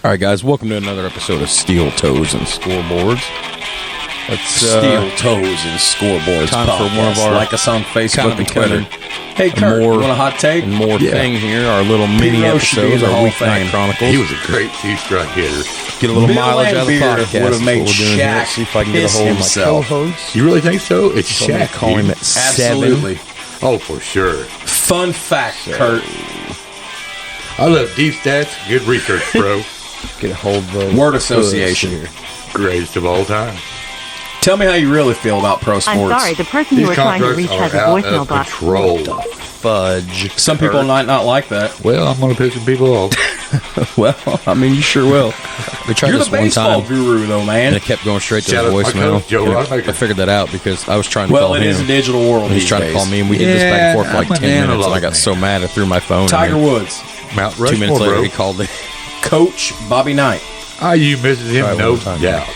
All right, guys, welcome to another episode of Steel Toes and Scoreboards. It's Steel Toes and Scoreboards time podcast. for one of our like us on Facebook and Twitter. Hey, and Kurt, more, you want a hot take? And more thing here, our little mini Roach should be in episodes, the our Hall of Weeknight Fame. Chronicles. He was a great two-strike hitter. Get a little Bill mileage out of the Lambier podcast. would have made That's what we're doing here. Shaq See if I can get a piss hold of my himself. co-host. You really think so? It's So I'm going Shaq. to call him at 7. Absolutely. Oh, for sure. Fun fact, Kurt. I love deep stats. Good research, bro. Get a hold of the Word association. Greatest of all time. Tell me how you really feel about pro sports. I'm sorry, the person you These were trying to contracts reach has a are out voicemail of box. control. fudge. Some people might not like that. Well, I'm going to piss some people off. Well, I mean, you sure will. We tried You're this the one baseball time, guru, though, and man. it kept going straight to Shout the out to my voicemail. coach, Joe And Rodmaker. I figured that out because I was trying to Well, call it him. is a digital world And he's these trying days. to call me, and we did this back and forth for like I'm an 10 minutes, and I analog got man. so mad I threw my phone. Tiger and Woods, Mount 2 minutes Rushmore, later, bro. he called it. Coach Bobby Knight. IU misses him, Try it no one more time. doubt.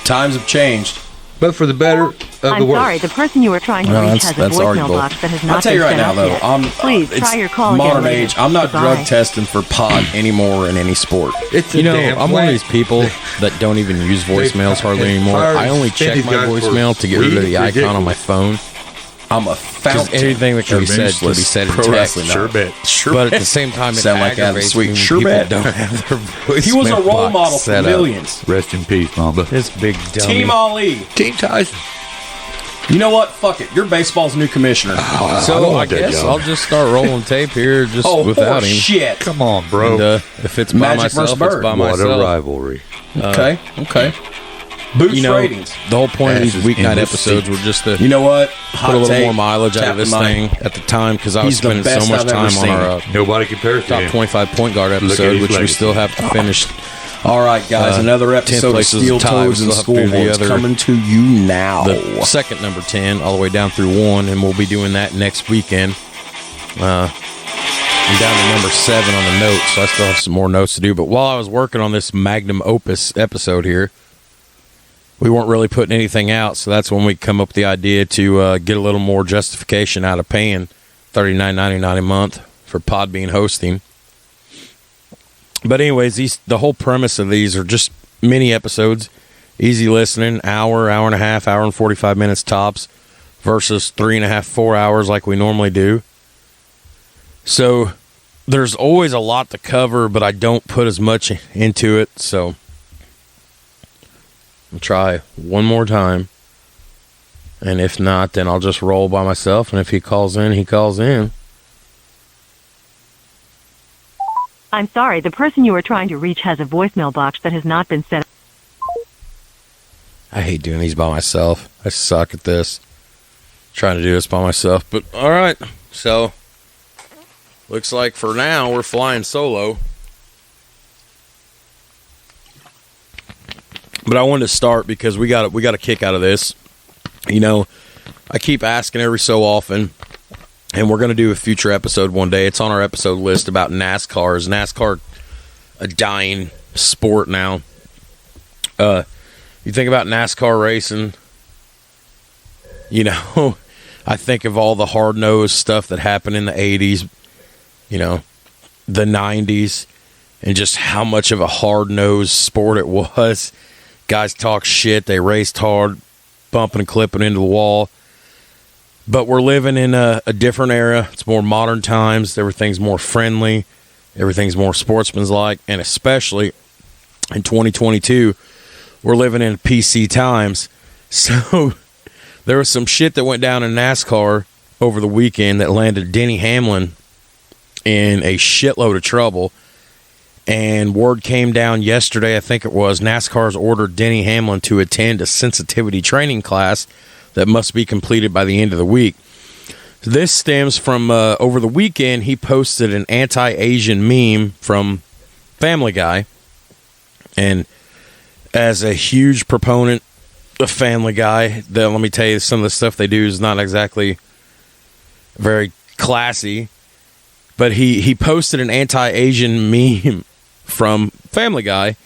Times have changed. But for the better of I'm the worse. sorry, the person you were trying to No, reach that's- has a that's voicemail arguable. box that has I'll not tell been you right set now, up though, yet. Please it's try your call again modern later. age. I'm not Goodbye. drug testing for pot anymore in any sport. It's a You know, damn I'm one of plant. these people that don't even use voicemails hardly anymore. I only check my voicemail to get rid of the icon on my phone. I'm a Because fountain. anything that can be said can be said in Pro text. wrestling. Sure bet. Sure But at bet. the same time, it Sound like Adam aggravates Sweet. me when Sure people bet. don't have their voicemail He was a role box model for set up. millions. Rest in peace, Mamba. This big dummy. Team Ali. Team Tyson. You know what? Fuck it. You're baseball's new commissioner. I So don't I want that guess job. I'll just start rolling tape here just Oh, without him. shit. Come on, bro. And, if it's by Magic myself, versus it's Bird. by What a myself. rivalry. Okay. Okay. Boost You know, ratings. the whole point of these Ashes weeknight in the episodes seat. were just to You know what? put Hot a little take, more mileage out of tap this the mic. thing at the time because I was He's the spending so best much I've ever time on seen. our Nobody compares to top him. 25 point guard at episode, his which we legacy. still have to finish. All right, guys. Another 10th episode of place is Steel a tie. Toes We and still have to do the Scoreboards other- coming to you now. The second number 10 all the way down through 1, and we'll be doing that next weekend. I'm down to number 7 on the notes, so I still have some more notes to do. But while I was working on this magnum opus episode here, we weren't really putting anything out, so that's when we come up with the idea to get a little more justification out of paying $39.99 a month for Podbean hosting. But anyways, the whole premise of these are just mini episodes, easy listening, hour and a half, hour and 45 minutes tops, versus 3.5, 4 hours like we normally do. So there's always a lot to cover, but I don't put as much into it, so I'll try one more time. And if not, then I'll just roll by myself, and if he calls in, he calls in. I'm sorry, the person you were trying to reach has a voicemail box that has not been set up. I hate doing these by myself. I suck at this. Trying to do this by myself. But all right. So looks like for now we're flying solo. But I wanted to start because we got a kick out of this. You know, I keep asking every so often, and we're going to do a future episode one day. It's on our episode list about NASCAR. Is NASCAR a dying sport now? You think about NASCAR racing, you know, I think of all the hard-nosed stuff that happened in the 80s, you know, the 90s, and just how much of a hard-nosed sport it was. Guys talk shit, they raced hard, bumping and clipping into the wall. But we're living in a different era. It's more modern times. Everything's more friendly. Everything's more sportsmanlike. And especially in 2022, we're living in PC times. So there was some shit that went down in NASCAR over the weekend that landed Denny Hamlin in a shitload of trouble. And word came down yesterday, I think it was, NASCAR's ordered Denny Hamlin to attend a sensitivity training class that must be completed by the end of the week. This stems from over the weekend, he posted an anti-Asian meme from Family Guy. And as a huge proponent of Family Guy, let me tell you, some of the stuff they do is not exactly very classy. But he posted an anti-Asian meme from Family Guy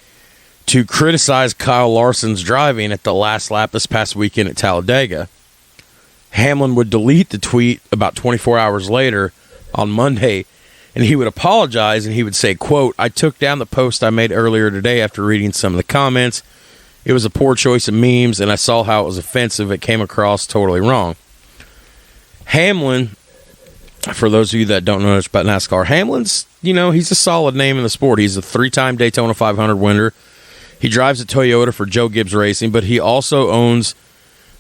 to criticize Kyle Larson's driving at the last lap this past weekend at Talladega. Hamlin would delete the tweet about 24 hours later on Monday And he would apologize, and he would say, quote, "I took down the post I made earlier today after reading some of the comments. It was a poor choice of memes, and I saw how it was offensive. It came across totally wrong." Hamlin, for those of you that don't know much about NASCAR, Hamlin's, he's a solid name in the sport. He's a 3-time Daytona 500 winner. He drives a Toyota for Joe Gibbs Racing, but he also owns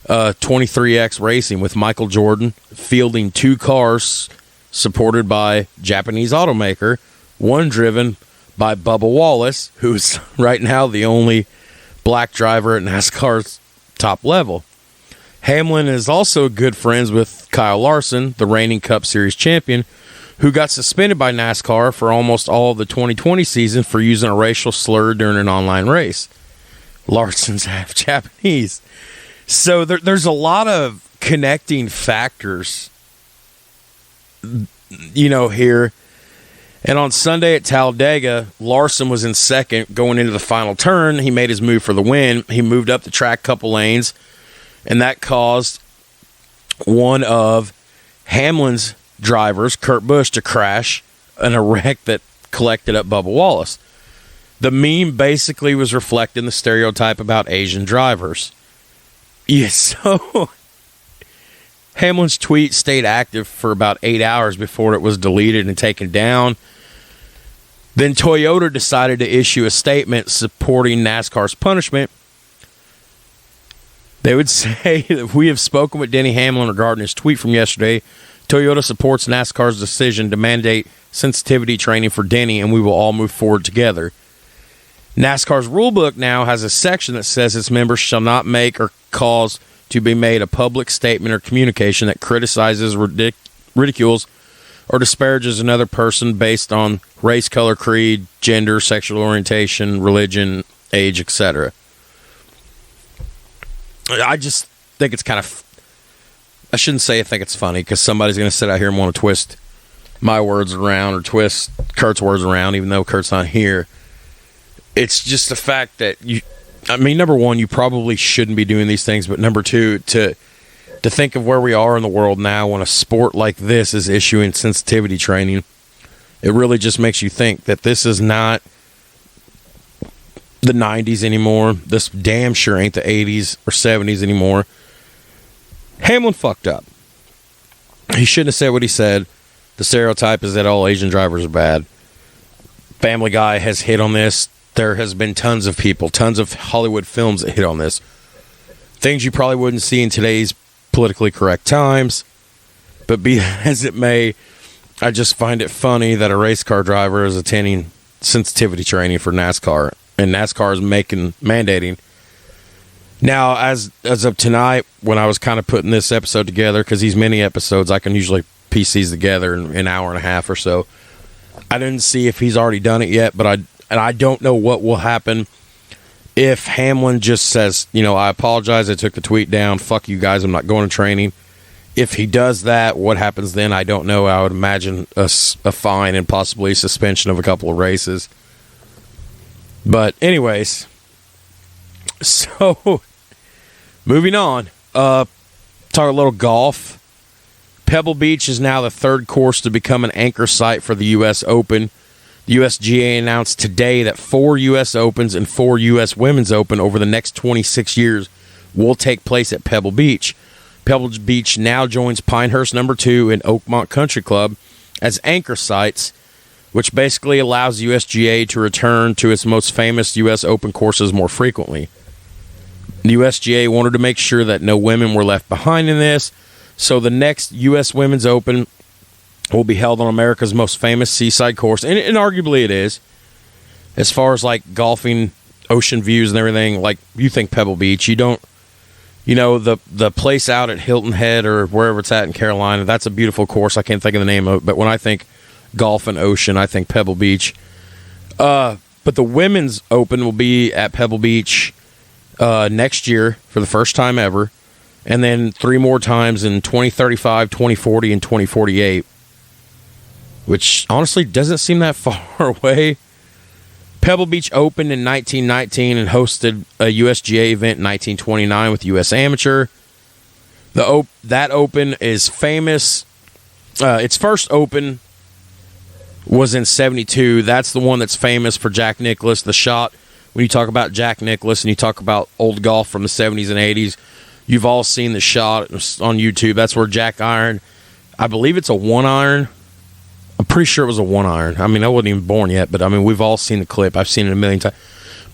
23X Racing with Michael Jordan, fielding 2 cars supported by Japanese automaker, one driven by Bubba Wallace, who's right now the only black driver at NASCAR's top level. Hamlin is also good friends with Kyle Larson, the reigning Cup Series champion, who got suspended by NASCAR for almost all of the 2020 season for using a racial slur during an online race. Larson's half Japanese. So there's a lot of connecting factors, here. And on Sunday at Talladega, Larson was in second going into the final turn. He made his move for the win. He moved up the track a couple lanes, and that caused one of Hamlin's drivers, Kurt Busch, to crash in a wreck that collected up Bubba Wallace. The meme basically was reflecting the stereotype about Asian drivers. Yeah, so Hamlin's tweet stayed active for about 8 hours before it was deleted and taken down. Then Toyota decided to issue a statement supporting NASCAR's punishment. They would say that we have spoken with Denny Hamlin regarding his tweet from yesterday. Toyota supports NASCAR's decision to mandate sensitivity training for Denny, and we will all move forward together. NASCAR's rulebook now has a section that says its members shall not make or cause to be made a public statement or communication that criticizes, ridicules, or disparages another person based on race, color, creed, gender, sexual orientation, religion, age, etc. I just think it's kind of... I shouldn't say I think it's funny, because somebody's going to sit out here and want to twist my words around or twist Kurt's words around, even though Kurt's not here. It's just the fact that number one, you probably shouldn't be doing these things, but number two, to think of where we are in the world now when a sport like this is issuing sensitivity training, it really just makes you think that this is not the 90s anymore. This damn sure ain't the 80s or 70s anymore. Hamlin fucked up. He shouldn't have said what he said. The stereotype is that all Asian drivers are bad. Family Guy has hit on this. There has been tons of people, tons of Hollywood films that hit on this. Things you probably wouldn't see in today's politically correct times. But be that as it may, I just find it funny that a race car driver is attending sensitivity training for NASCAR, and NASCAR is mandating. Now, as of tonight, when I was kind of putting this episode together, because these mini episodes, I can usually piece these together in an hour and a half or so. I didn't see if he's already done it yet, but I don't know what will happen if Hamlin just says, I apologize, I took the tweet down, fuck you guys, I'm not going to training. If he does that, what happens then? I don't know. I would imagine a fine and possibly suspension of a couple of races. But anyways, so moving on, talk a little golf. Pebble Beach is now the third course to become an anchor site for the U.S. Open. The USGA announced today that 4 U.S. Opens and 4 U.S. Women's Open over the next 26 years will take place at Pebble Beach. Pebble Beach now joins Pinehurst No. 2 and Oakmont Country Club as anchor sites, which basically allows USGA to return to its most famous U.S. Open courses more frequently. The USGA wanted to make sure that no women were left behind in this, so the next U.S. Women's Open will be held on America's most famous seaside course, and arguably it is. As far as like golfing, ocean views and everything, like you think Pebble Beach, you don't, the place out at Hilton Head or wherever it's at in Carolina, that's a beautiful course. I can't think of the name of it, but when I think golf and ocean, I think Pebble Beach. But the Women's Open will be at Pebble Beach next year for the first time ever, and then 3 more times in 2035, 2040, and 2048, which honestly doesn't seem that far away. Pebble Beach opened in 1919 and hosted a USGA event in 1929 with U.S. Amateur. That Open is famous. Its first Open was in 72. That's the one that's famous for Jack Nicklaus, the shot. When you talk about Jack Nicklaus and you talk about old golf from the 70s and 80s, you've all seen the shot on YouTube. That's where Jack iron, I believe it's a 1-iron. I'm pretty sure it was a 1-iron. I mean, I wasn't even born yet, but I mean, we've all seen the clip. I've seen it a million times.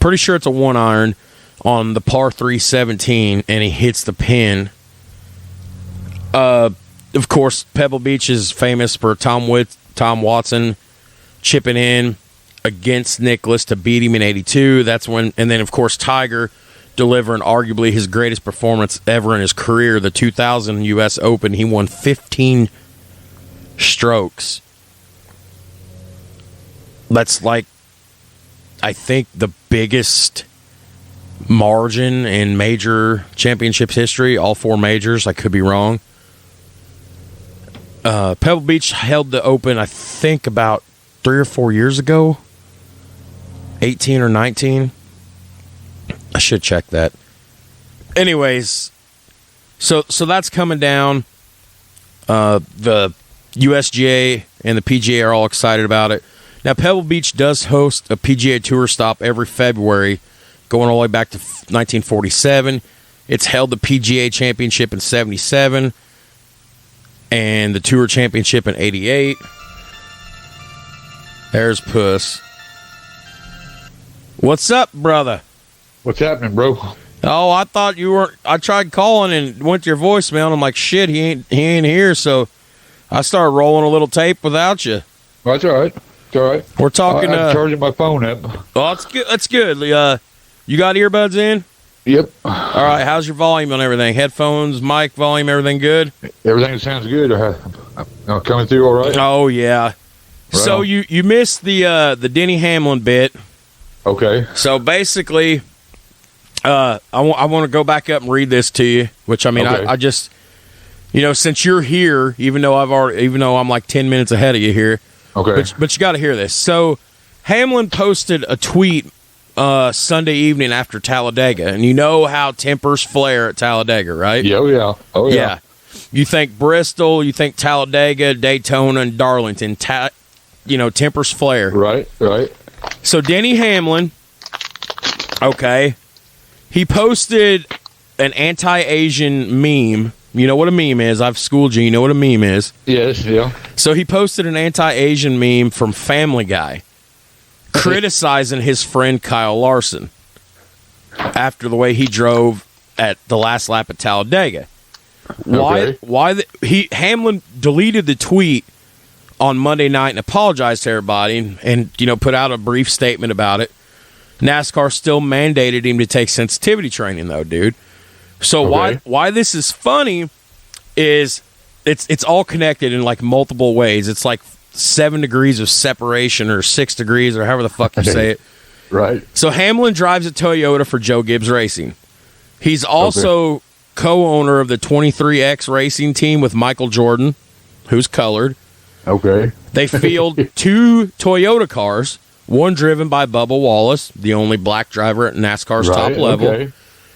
Pretty sure it's a 1-iron on the par 3 17, and he hits the pin. Of course, Pebble Beach is famous for Tom Watson chipping in against Nicklaus to beat him in 82. That's when, and then of course Tiger delivering arguably his greatest performance ever in his career, the 2000 U.S. Open. He won 15 strokes. That's like, I think, the biggest margin in major championships history, all 4 majors. I could be wrong. Pebble Beach held the Open, I think, about 3 or 4 years ago. 18 or 19. I should check that. Anyways, so that's coming down. The USGA and the PGA are all excited about it. Now, Pebble Beach does host a PGA Tour stop every February, going all the way back to 1947. It's held the PGA Championship in 77 and the Tour Championship in 88. There's Puss. What's up, brother? What's happening, bro? Oh, I thought you weren't. I tried calling and went to your voicemail, and I'm like, shit, he ain't here. So I started rolling a little tape without you. Well, that's all right. It's all right. We're talking. I'm charging my phone up. Oh, that's good. That's good. You got earbuds in? Yep. All right. How's your volume on everything? Headphones, mic, volume, everything good? Everything sounds good. I'm coming through all right. Oh yeah. Right. So you missed the Denny Hamlin bit. Okay. So basically, I want to go back up and read this to you. Which I mean, okay. I just, since you're here, even though I'm like 10 minutes ahead of you here. Okay. But you got to hear this. So Hamlin posted a tweet Sunday evening after Talladega, and you know how tempers flare at Talladega, right? Yeah. Oh yeah. You think Bristol, you think Talladega, Daytona, and Darlington. Tempers flare. Right. So Denny Hamlin, okay, he posted an anti-Asian meme. You know what a meme is. I've schooled you. You know what a meme is. Yes, yeah. So he posted an anti-Asian meme from Family Guy criticizing his friend Kyle Larson after the way he drove at the last lap at Talladega. Hamlin deleted the tweet on Monday night and apologized to everybody and put out a brief statement about it. NASCAR still mandated him to take sensitivity training though, dude. So why this is funny is it's all connected in like multiple ways. It's like 7 degrees of separation or 6 degrees or however the fuck you say it. Right. So Hamlin drives a Toyota for Joe Gibbs Racing. He's also co-owner of the 23X racing team with Michael Jordan, who's colored. Okay. They field 2 Toyota cars, one driven by Bubba Wallace, the only black driver at NASCAR's top level. Okay. Right.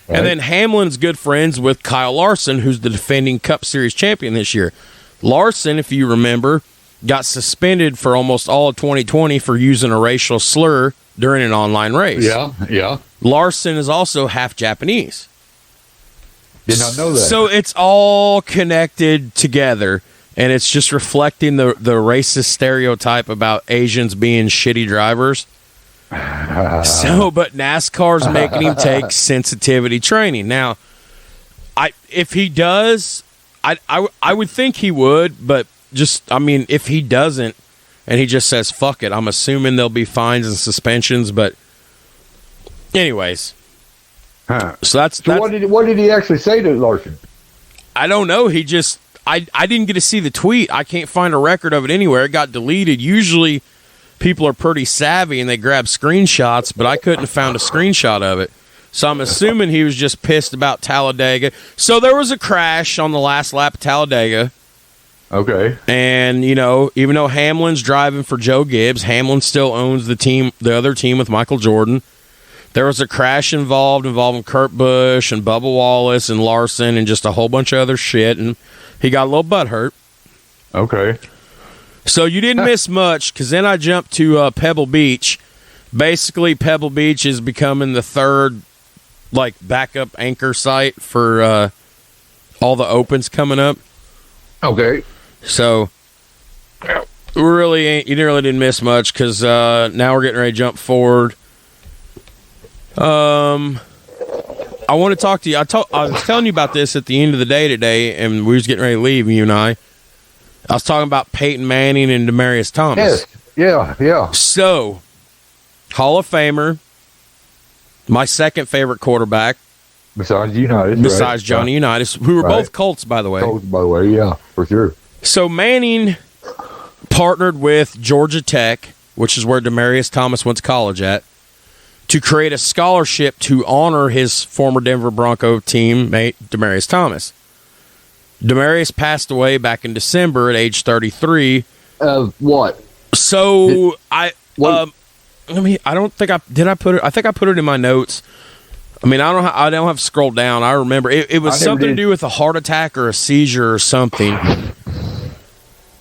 And then Hamlin's good friends with Kyle Larson, who's the defending Cup Series champion this year. Larson, if you remember, got suspended for almost all of 2020 for using a racial slur during an online race. Yeah. Larson is also half Japanese. Did not know that. So it's all connected together, and it's just reflecting the racist stereotype about Asians being shitty drivers. But NASCAR's making him take sensitivity training. Now, if he does, I would think he would, but if he doesn't, and he just says, fuck it, I'm assuming there'll be fines and suspensions, but anyways. So what did he actually say to Larson? I don't know. He just, I didn't get to see the tweet. I can't find a record of it anywhere. It got deleted. Usually people are pretty savvy and they grab screenshots, but I couldn't have found a screenshot of it. So I'm assuming he was just pissed about Talladega. So there was a crash on the last lap of Talladega. Okay. And, even though Hamlin's driving for Joe Gibbs, Hamlin still owns the other team with Michael Jordan. There was a crash involving Kurt Busch and Bubba Wallace and Larson and just a whole bunch of other shit, and he got a little butthurt. Okay. So you didn't miss much, because then I jumped to Pebble Beach. Basically, Pebble Beach is becoming the third, like, backup anchor site for all the opens coming up. Okay. So you really didn't miss much, because now we're getting ready to jump forward. I want to talk to you. I was telling you about this at the end of the day today, and we was getting ready to leave, you and I. I was talking about Peyton Manning and Demarius Thomas. Yes. Yeah. So, Hall of Famer, my second favorite quarterback. Besides United. Besides Johnny Unitas, who were both Colts, by the way. Colts, by the way, yeah, for sure. So, Manning partnered with Georgia Tech, which is where Demarius Thomas went to college at, to create a scholarship to honor his former Denver Bronco teammate, Demarius Thomas. Demarius passed away back in December at age 33. What? So I don't think I put it. I think I put it in my notes. I mean, I don't have to scroll down. I remember it was something to do with a heart attack or a seizure or something.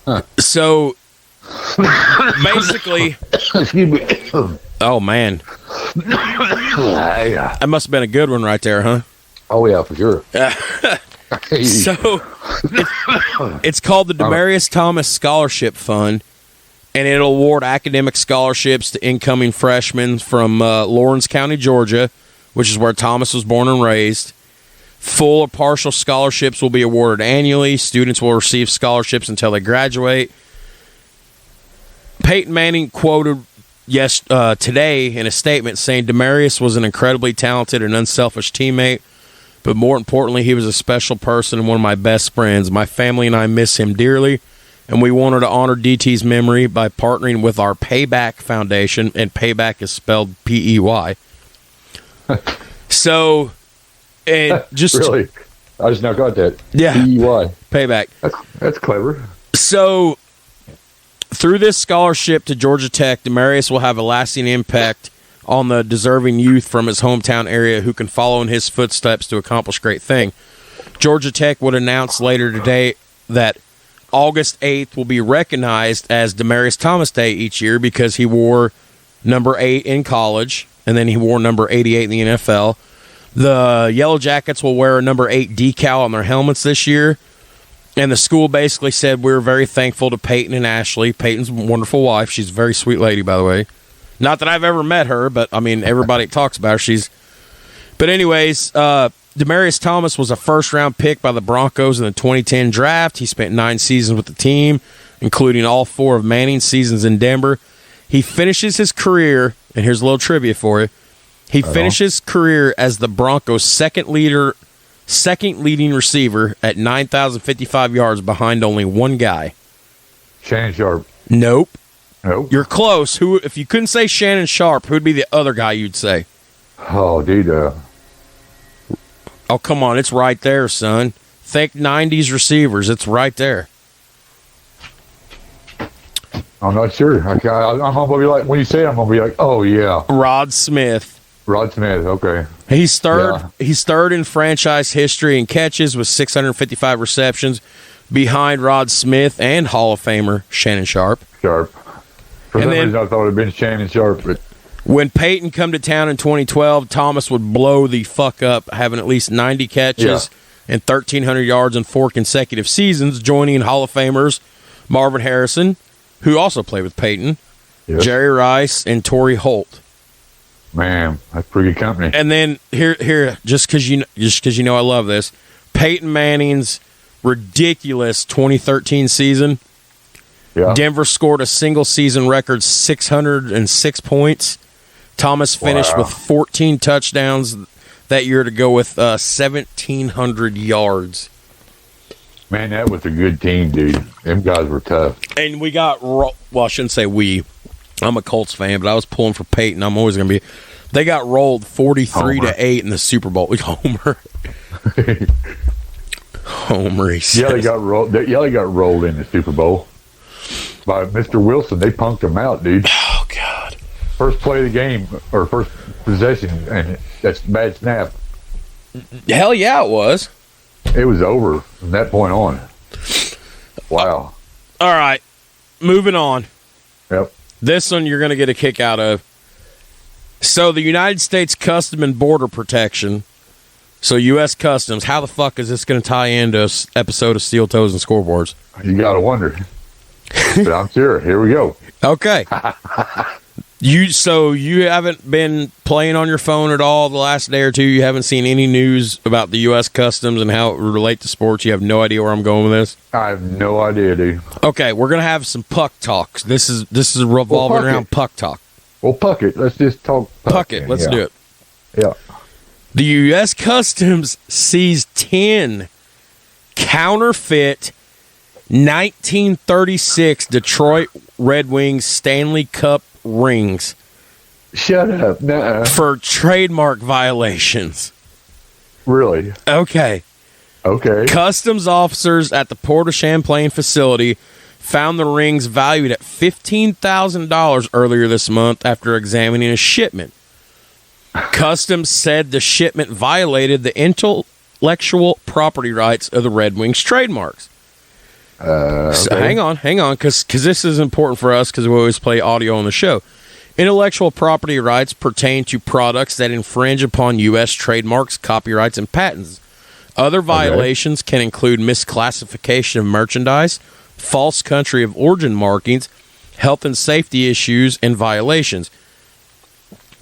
Huh. So basically, Excuse me. oh man, that must have been a good one right there, huh? Oh yeah, for sure. So it's called the Demarius Thomas Scholarship Fund, and it'll award academic scholarships to incoming freshmen from Lawrence County, Georgia, which is where Thomas was born and raised. Full or partial scholarships will be awarded annually. Students will receive scholarships until they graduate. Peyton Manning quoted today in a statement saying, "Demarius was an incredibly talented and unselfish teammate, but more importantly, he was a special person and one of my best friends. My family and I miss him dearly, and we wanted to honor DT's memory by partnering with our Payback Foundation," and Payback is spelled P-E-Y. So, and just really, I just now got that. Yeah, P-E-Y. Payback. That's clever. So, through this scholarship to Georgia Tech, Demarius will have a lasting impact on the deserving youth from his hometown area who can follow in his footsteps to accomplish great things. Georgia Tech would announce later today that August 8th will be recognized as Demarius Thomas Day each year because he wore number 8 in college, and then he wore number 88 in the NFL. The Yellow Jackets will wear a number 8 decal on their helmets this year, and the school basically said, "We're very thankful to Peyton and Ashley." Peyton's a wonderful wife. She's a very sweet lady, by the way. Not that I've ever met her, but, I mean, everybody talks about her. But anyways, Demarius Thomas was a first-round pick by the Broncos in the 2010 draft. He spent 9 seasons with the team, including all 4 of Manning's seasons in Denver. He finishes his career, and here's a little trivia for you. He finished his career as the Broncos' second leading receiver at 9,055 yards behind only one guy. Shannon Sharp. Nope. Nope. You're close. Who, if you couldn't say Shannon Sharp, who'd be the other guy you'd say? Oh, dude. Oh, come on. It's right there, son. Think 90s receivers. It's right there. I'm not sure. I'm going to be like, when you say it, I'm going to be like, oh, yeah. Rod Smith. Rod Smith, okay. He's third in franchise history in catches with 655 receptions behind Rod Smith and Hall of Famer Shannon Sharp. For some reason, I thought it would have been Shannon Sharp. But when Peyton come to town in 2012, Thomas would blow the fuck up, having at least 90 catches and 1,300 yards in 4 consecutive seasons, joining Hall of Famers Marvin Harrison, who also played with Peyton, Jerry Rice, and Torrey Holt. Man, that's pretty good company. And then here, just because you know I love this, Peyton Manning's ridiculous 2013 season. Yeah. Denver scored a single season record 606 points. Thomas finished with 14 touchdowns that year to go with 1,700 yards. Man, that was a good team, dude. Them guys were tough. And we got, well, I shouldn't say we. I'm a Colts fan, but I was pulling for Peyton. I'm always going to be. They got rolled 43-8 in the Super Bowl. Homer. Homer, he says. They got rolled. They got rolled in the Super Bowl by Mr. Wilson. They punked them out, dude. Oh God! First play of the game or first possession, and that's a bad snap. Hell yeah, it was. It was over from that point on. Wow. All right. moving on. Yep. This one you're going to get a kick out of. So the United States Custom and Border Protection, so U.S. Customs, how the fuck is this going to tie into an episode of Steel Toes and Scoreboards? You got to wonder. But I'm sure. Here we go. Okay. You haven't been playing on your phone at all the last day or two? You haven't seen any news about the U.S. Customs and how it would relate to sports? You have no idea where I'm going with this? I have no idea, dude. Okay, we're going to have some puck talks. This is revolving around puck talk. Well, puck it. Let's just talk puck it. Let's do it. Yeah. The U.S. Customs seized 10 counterfeit 1936 Detroit Red Wings Stanley Cup rings. Shut up. Nuh-uh. For trademark violations. Really? Okay. Customs officers at the Port of Champlain facility found the rings valued at $15,000 earlier this month after examining a shipment. Customs said the shipment violated the intellectual property rights of the Red Wings trademarks. Okay. So hang on, because this is important for us because we always play audio on the show. Intellectual property rights pertain to products that infringe upon U.S. trademarks, copyrights, and patents. Other violations can include misclassification of merchandise, false country of origin markings, health and safety issues, and violations.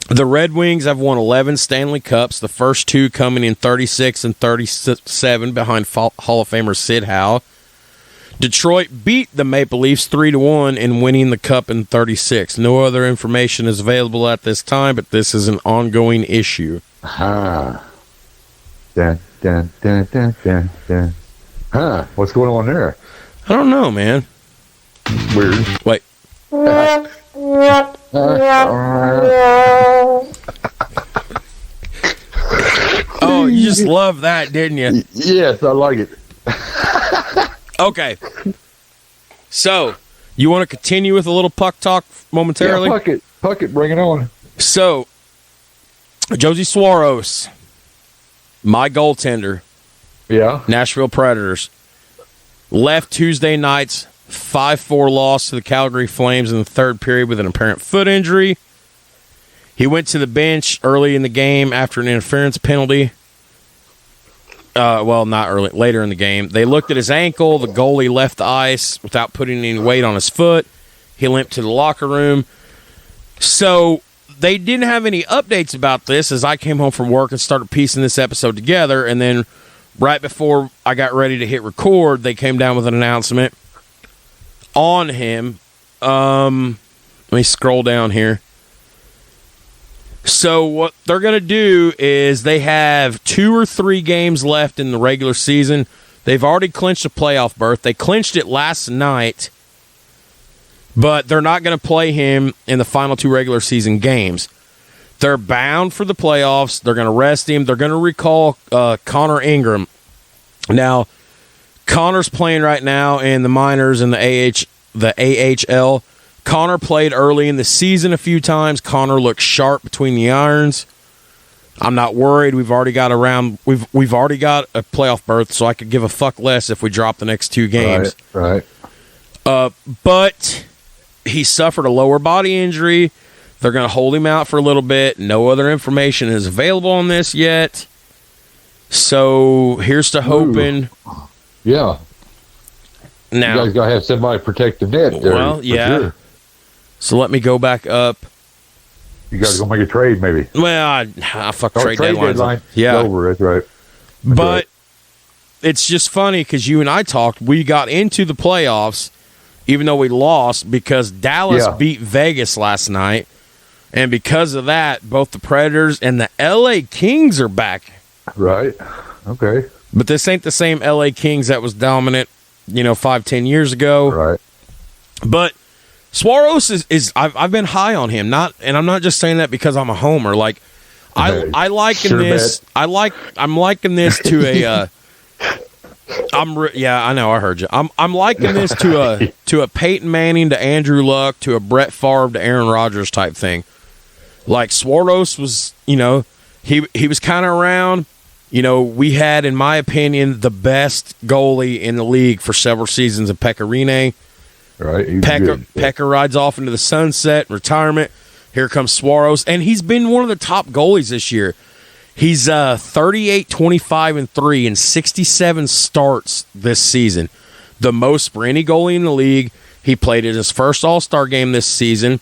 The Red Wings have won 11 Stanley Cups, the first two coming in 36 and 37 behind Hall of Famer Sid Howe. Detroit beat the Maple Leafs 3-1 in winning the Cup in 36. No other information is available at this time, but this is an ongoing issue. Dun, dun, dun, dun, dun, dun. What's going on there? I don't know, man. Weird. Wait. Oh, you just love that, didn't you? Yes, I like it. Okay. So, you want to continue with a little puck talk momentarily? Yeah, puck it, bring it on. So, Josie Suarez, my goaltender, Nashville Predators, left Tuesday night's 5-4 loss to the Calgary Flames in the third period with an apparent foot injury. He went to the bench early in the game after an interference penalty. Not early, later in the game. They looked at his ankle. The goalie left the ice without putting any weight on his foot. He limped to the locker room. So they didn't have any updates about this as I came home from work and started piecing this episode together. And then right before I got ready to hit record, they came down with an announcement on him. Let me scroll down here. So what they're going to do is they have 2 or 3 games left in the regular season. They've already clinched a playoff berth. They clinched it last night, but they're not going to play him in the final 2 regular season games. They're bound for the playoffs. They're going to rest him. They're going to recall Connor Ingram. Now, Connor's playing right now in the minors in the AHL. Connor played early in the season a few times. Connor looked sharp between the irons. I'm not worried. We've already got we've already got a playoff berth, so I could give a fuck less if we drop the next 2 games. Right. But he suffered a lower body injury. They're going to hold him out for a little bit. No other information is available on this yet. So here's to hoping. Yeah. Now, you guys got to have somebody protect the net there. Well, yeah. Sure. So let me go back up. You got to go make a trade, maybe. Well, I fuck trade deadline. Yeah. Over, that's right. But it's just funny because you and I talked. We got into the playoffs, even though we lost, because Dallas beat Vegas last night. And because of that, both the Predators and the L.A. Kings are back. Right. Okay. But this ain't the same L.A. Kings that was dominant, 5-10 years ago. Right. But Suarez is I've been high on him, and I'm not just saying that because I'm a homer. Like I liken this. Bet. I'm liking this to a. I know. I heard you. I'm liking this to a Peyton Manning to Andrew Luck to a Brett Favre to Aaron Rodgers type thing. Like Suarez was, he was kind of around. We had, in my opinion, the best goalie in the league for several seasons of Pekka Rinne. Right. He's Pecker, good. Pecker rides off into the sunset, retirement. Here comes Suarez, and he's been one of the top goalies this year. He's 38, 25, and 3 in 67 starts this season. The most for any goalie in the league. He played in his first All-Star game this season.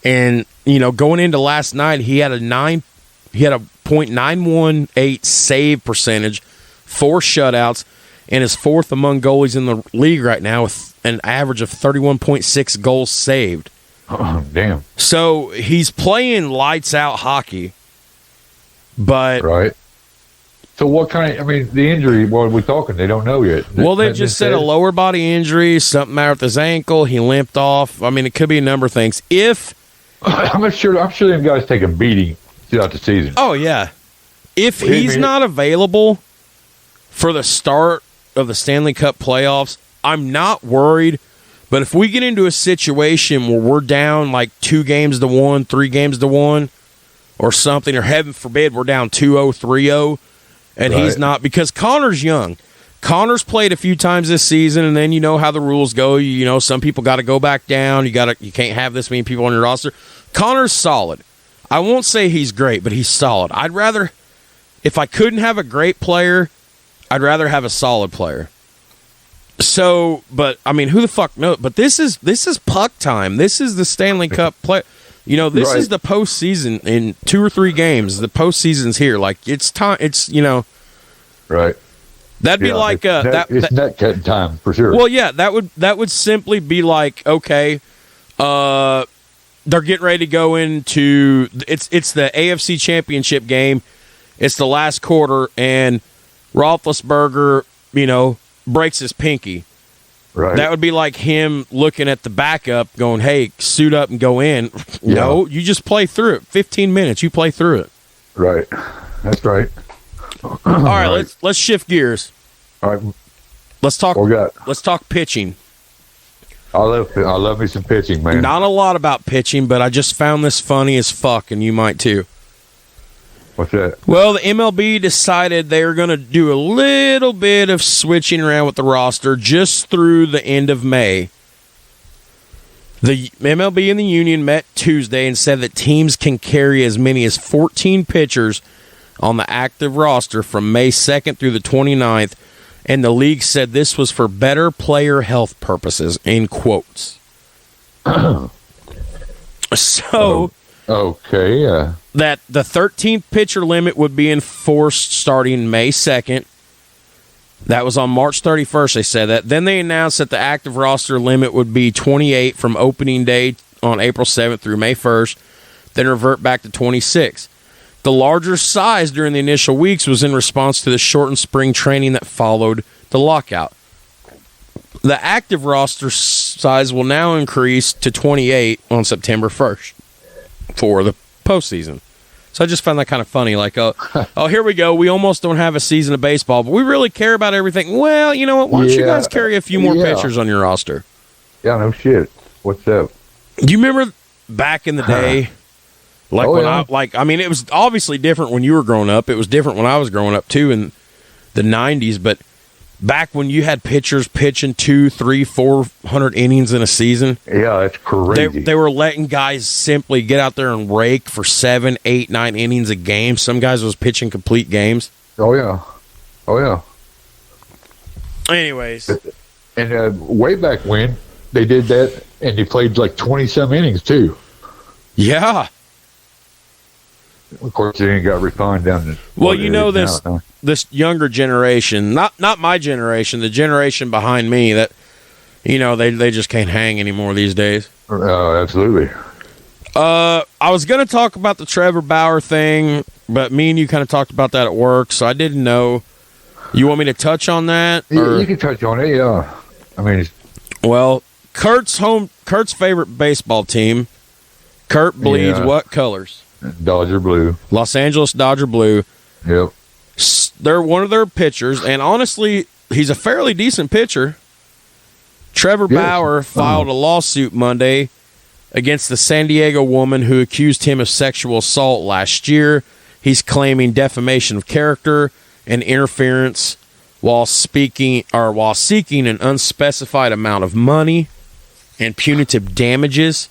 And, going into last night, he had a .918 save percentage, 4 shutouts, and is fourth among goalies in the league right now with an average of 31.6 goals saved. Oh, damn. So he's playing lights-out hockey, but... Right. So what the injury, what are we talking? They don't know yet. Well, they just said a lower body injury, something matter with his ankle, he limped off. It could be a number of things. I'm sure them guys take a beating throughout the season. Oh, yeah. If he's not available for the start of the Stanley Cup playoffs, I'm not worried. But if we get into a situation where we're down like 2-1, 3-1, or something, or heaven forbid we're down 2-0, 3-0, and he's not, because Connor's young. Connor's played a few times this season, and then you know how the rules go. Some people got to go back down. You can't have this many people on your roster. Connor's solid. I won't say he's great, but he's solid. I'd rather, if I couldn't have a great player, I'd rather have a solid player. So, but who the fuck knows? But this is puck time. This is the Stanley Cup play. This is the postseason in 2 or 3 games. The postseason's here. Like it's time. It's right. That'd be like it's net cutting time for sure. Well, yeah, that would simply be like, okay, they're getting ready to go into it's the AFC Championship game. It's the last quarter, and Roethlisberger, breaks his pinky. Right. That would be like him looking at the backup, going, "Hey, suit up and go in." Yeah. No, you just play through it. 15 minutes, you play through it. Right. That's right. All right, let's shift gears. All right. Let's talk. What we got? Let's talk pitching. I love me some pitching, man. Not a lot about pitching, but I just found this funny as fuck, and you might too. What's that? Well, the MLB decided they were going to do a little bit of switching around with the roster just through the end of May. The MLB and the union met Tuesday and said that teams can carry as many as 14 pitchers on the active roster from May 2nd through the 29th, and the league said this was for better player health purposes, in quotes. So... Okay, yeah. That the 13th pitcher limit would be enforced starting May 2nd. That was on March 31st, they said that. Then they announced that the active roster limit would be 28 from opening day on April 7th through May 1st, then revert back to 26. The larger size during the initial weeks was in response to the shortened spring training that followed the lockout. The active roster size will now increase to 28 on September 1st. For the postseason. So I just found that kind of funny. Like, here we go. We almost don't have a season of baseball, but we really care about everything. Well, you know what? Why don't you guys carry a few more pitchers on your roster? Yeah, no shit. What's up? Do you remember back in the day? Like it was obviously different when you were growing up. It was different when I was growing up too in the 90s, but back when you had pitchers pitching 200, 300, 400 innings in a season. Yeah, that's crazy. They were letting guys simply get out there and rake for 7, 8, 9 innings a game. Some guys was pitching complete games. Oh, yeah. Anyways. And way back when, they did that, and they played like 20-some innings, too. Yeah. Of course, they ain't got refined down to... Well, this younger generation, not my generation, the generation behind me, that they just can't hang anymore these days. Absolutely. I was going to talk about the Trevor Bauer thing, but me and you kind of talked about that at work, so I didn't know. You want me to touch on that? Yeah, you can touch on it, yeah. Well, Kurt's favorite baseball team. Kurt bleeds what colors? Dodger blue. Los Angeles Dodger blue. Yep. They're one of their pitchers, and honestly, he's a fairly decent pitcher. Trevor Bauer filed a lawsuit Monday against the San Diego woman who accused him of sexual assault last year. He's claiming defamation of character and interference while seeking an unspecified amount of money and punitive damages.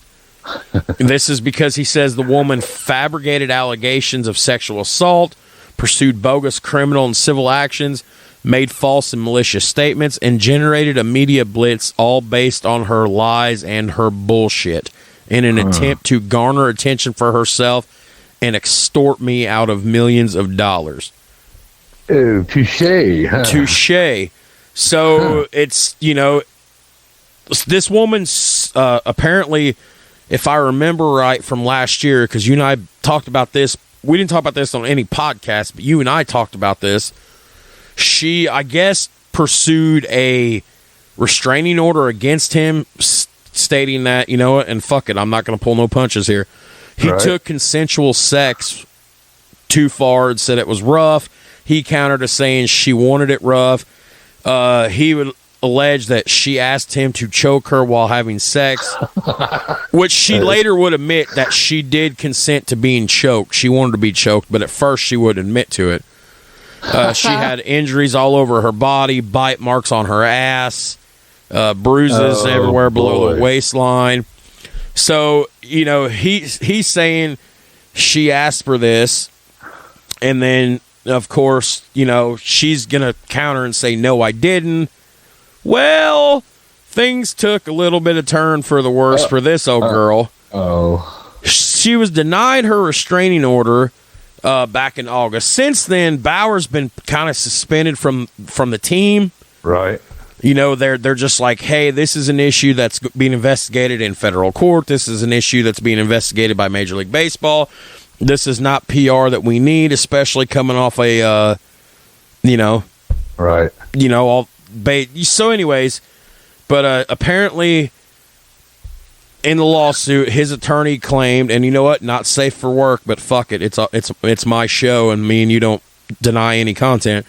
This is because he says the woman fabricated allegations of sexual assault, pursued bogus criminal and civil actions, made false and malicious statements, and generated a media blitz all based on her lies and her bullshit in an attempt to garner attention for herself and extort me out of millions of dollars. Oh, touche. Huh? Touche. So it's, this woman's apparently, if I remember right from last year, because you and I talked about this, we didn't talk about this on any podcast, but you and I talked about this. She, I guess, pursued a restraining order against him, stating that, and fuck it, I'm not going to pull no punches here. He took consensual sex too far and said it was rough. He countered to saying she wanted it rough. He would allege that she asked him to choke her while having sex, which she later would admit that she did consent to being choked. She wanted to be choked, but at first she wouldn't admit to it. She had injuries all over her body, bite marks on her ass, bruises everywhere below the waistline. So, he's saying she asked for this, and then, of course, she's going to counter and say, no, I didn't. Well, things took a little bit of turn for the worse for this old girl. She was denied her restraining order back in August. Since then, Bauer's been kind of suspended from the team. Right. They're just like, hey, this is an issue that's being investigated in federal court. This is an issue that's being investigated by Major League Baseball. This is not PR that we need, especially coming off a, right. all bait. So, anyways, but apparently, in the lawsuit, his attorney claimed, and you know what? Not safe for work, but fuck it, it's my show, and me and you don't deny any content.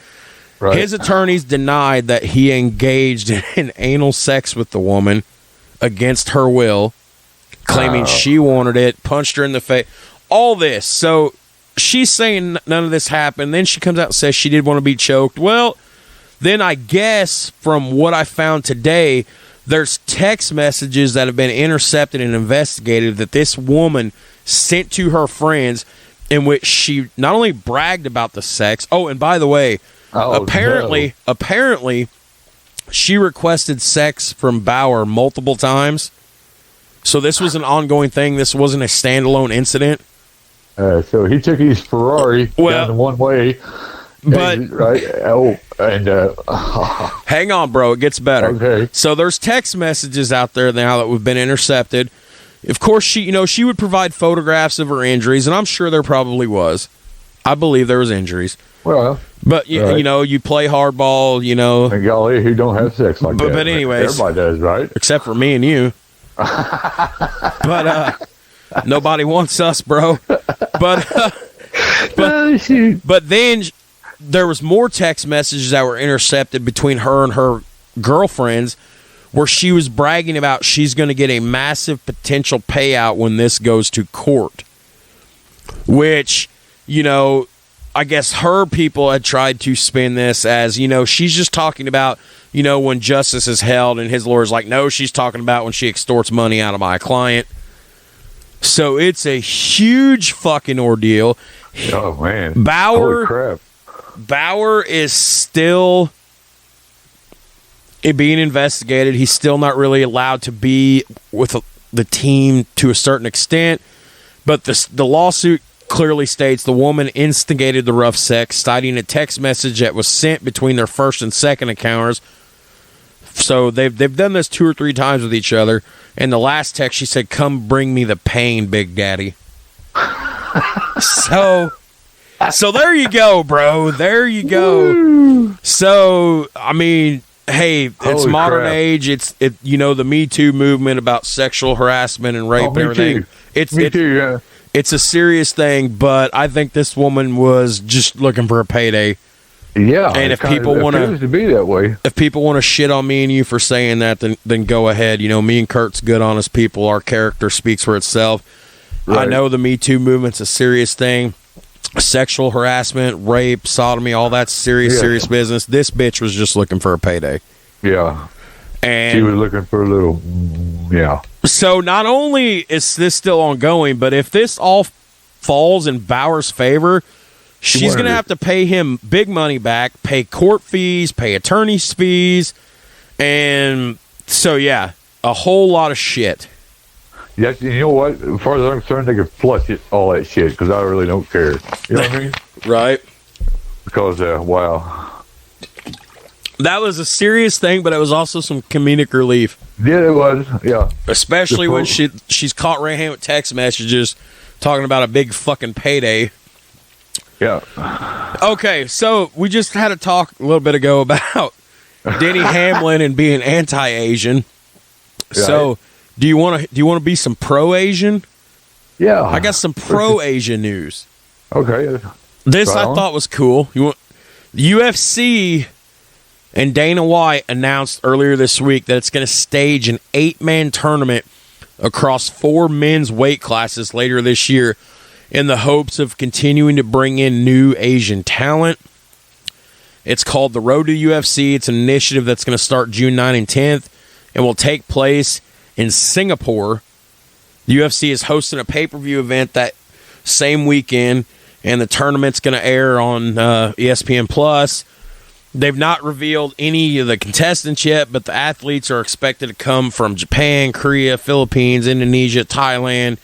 Right. His attorneys denied that he engaged in anal sex with the woman against her will, claiming she wanted it, punched her in the face, all this. So she's saying none of this happened. Then she comes out and says she did want to be choked. Well, then I guess from what I found today, there's text messages that have been intercepted and investigated that this woman sent to her friends in which she not only bragged about the sex. Oh, and by the way, apparently, she requested sex from Bauer multiple times. So this was an ongoing thing. This wasn't a standalone incident. So he took his Ferrari down the one way. But hang on, bro. It gets better. Okay. So there's text messages out there now that have been intercepted. Of course, she would provide photographs of her injuries, and I'm sure there probably was. I believe there was injuries. Well, but you play hardball, And golly, who don't have sex like that? But anyways, everybody does, right? Except for me and you. But nobody wants us, bro. But then there was more text messages that were intercepted between her and her girlfriends where she was bragging about she's going to get a massive potential payout when this goes to court. Which, I guess her people had tried to spin this as, she's just talking about, when justice is held, and his lawyer's like, no, she's talking about when she extorts money out of my client. So it's a huge fucking ordeal. Oh, man. Holy crap. Bauer is still being investigated. He's still not really allowed to be with the team to a certain extent. But the lawsuit clearly states the woman instigated the rough sex, citing a text message that was sent between their first and second encounters. So they've done this 2 or 3 times with each other. And the last text, she said, "Come bring me the pain, Big Daddy." So there you go, bro. There you go. Woo. So, I mean, hey, it's holy modern crap. Age. It's the Me Too movement about sexual harassment and rape and everything. It's a serious thing, but I think this woman was just looking for a payday. Yeah, and if people want to be that way, if people want to shit on me and you for saying that, then go ahead. Me and Kurt's good, honest people. Our character speaks for itself. Right. I know the Me Too movement's a serious thing. Sexual harassment, rape, sodomy, all that's serious business. This bitch was just looking for a payday. Yeah. And she was looking for a little, yeah. So not only is this still ongoing, but if this all falls in Bauer's favor, she's going to have to pay him big money back, pay court fees, pay attorney's fees, and so, yeah, a whole lot of shit. Yes, you know what? As far as I'm concerned, they could flush it, all that shit, because I really don't care. You know what I mean? Right. Because, wow. That was a serious thing, but it was also some comedic relief. Yeah, it was, yeah. Especially when she's caught red-handed with text messages talking about a big fucking payday. Yeah. Okay, so we just had a talk a little bit ago about Denny Hamlin and being anti-Asian. Right. So, do you want to be some pro-Asian? Yeah. I got some pro-Asian news. Okay. This I thought was cool. UFC and Dana White announced earlier this week that it's going to stage an 8-man tournament across 4 men's weight classes later this year in the hopes of continuing to bring in new Asian talent. It's called the Road to UFC. It's an initiative that's going to start June 9 and 10th and will take place in Singapore. The UFC is hosting a pay-per-view event that same weekend, and the tournament's going to air on ESPN+. They've not revealed any of the contestants yet, but the athletes are expected to come from Japan, Korea, Philippines, Indonesia, Thailand,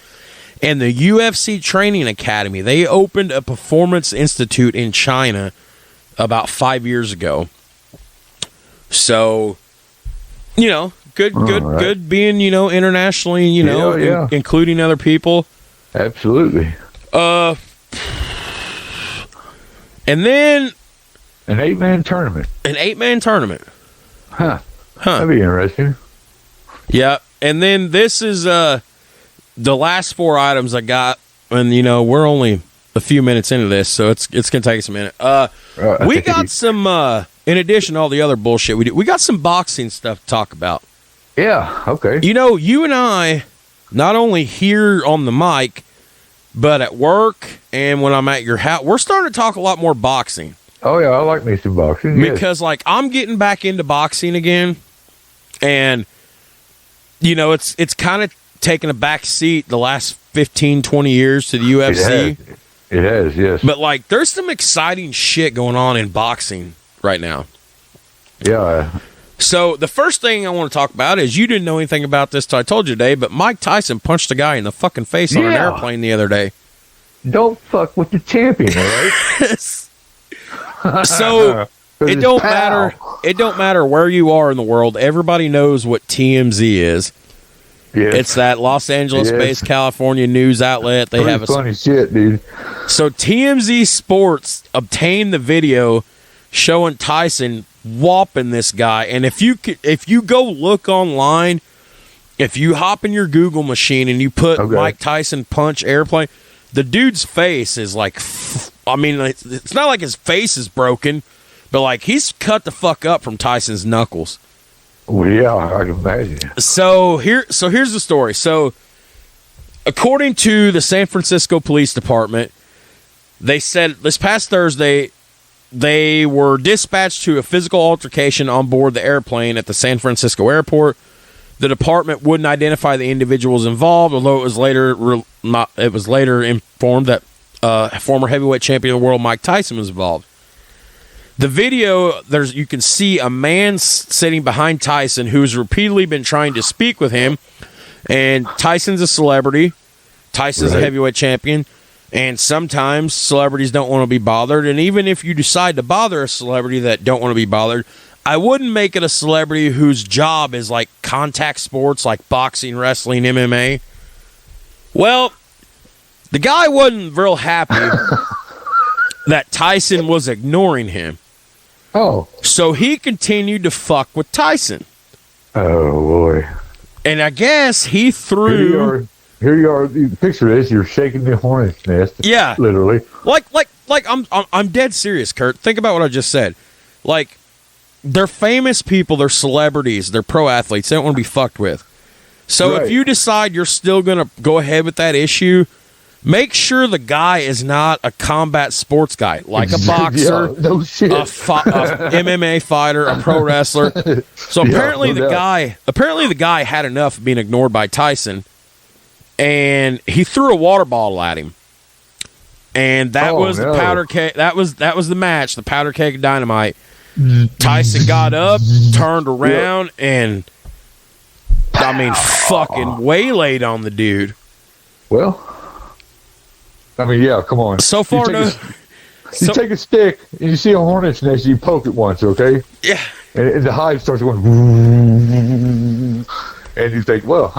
and the UFC Training Academy. They opened a performance institute in China about 5 years ago. So, good being, internationally, including other people. Absolutely. And then an 8-man tournament. An 8-man tournament. Huh. That'd be interesting. Yeah. And then this is the last 4 items I got. And, we're only a few minutes into this, so it's going to take us a minute. We got some, in addition to all the other bullshit we do, we got some boxing stuff to talk about. Yeah, okay. You and I, not only here on the mic, but at work and when I'm at your house, we're starting to talk a lot more boxing. Oh, yeah, I like me some boxing. Because, I'm getting back into boxing again, and, it's kind of taken a back seat the last 15, 20 years to the UFC. It has, yes. But, there's some exciting shit going on in boxing right now. Yeah. So, the first thing I want to talk about is you didn't know anything about this till I told you today, but Mike Tyson punched a guy in the fucking face on an airplane the other day. Don't fuck with the champion, all right? So it don't matter. It don't matter where you are in the world. Everybody knows what TMZ is. Yes. It's that Los Angeles-based California news outlet. They have funny shit, dude. So TMZ Sports obtained the video showing Tyson whopping this guy, and if you go look online, if you hop in your Google machine and you put Mike Tyson punch airplane, the dude's face is it's not like his face is broken, but he's cut the fuck up from Tyson's knuckles. Well, yeah, I can imagine. So here's the story. So according to the San Francisco Police Department, they said this past Thursday they were dispatched to a physical altercation on board the airplane at the San Francisco airport. The department wouldn't identify the individuals involved, although it was later informed that former heavyweight champion of the world Mike Tyson was involved. The video, you can see a man sitting behind Tyson who's repeatedly been trying to speak with him, and Tyson's a celebrity. Tyson's a heavyweight champion, and sometimes celebrities don't want to be bothered, and even if you decide to bother a celebrity that don't want to be bothered, I wouldn't make it a celebrity whose job is contact sports like boxing, wrestling, MMA. Well, the guy wasn't real happy that Tyson was ignoring him. Oh. So he continued to fuck with Tyson. Oh, boy. And I guess he threw... Here you are. Picture this. You're shaking the hornet's nest. Yeah. Literally. I'm dead serious, Kurt. Think about what I just said. They're famous people. They're celebrities. They're pro athletes. They don't want to be fucked with. So if you decide you're still going to go ahead with that issue, make sure the guy is not a combat sports guy, like a boxer, no shit. a MMA fighter, a pro wrestler. So apparently the guy had enough of being ignored by Tyson, and he threw a water bottle at him. And that was the powder keg. That was the match, the powder keg of dynamite. Tyson got up, turned around, and fucking waylaid on the dude. Well, I mean, yeah, come on. So far, you take a stick and you see a hornet's nest, you poke it once, okay? Yeah. And the hive starts going, and you think, well,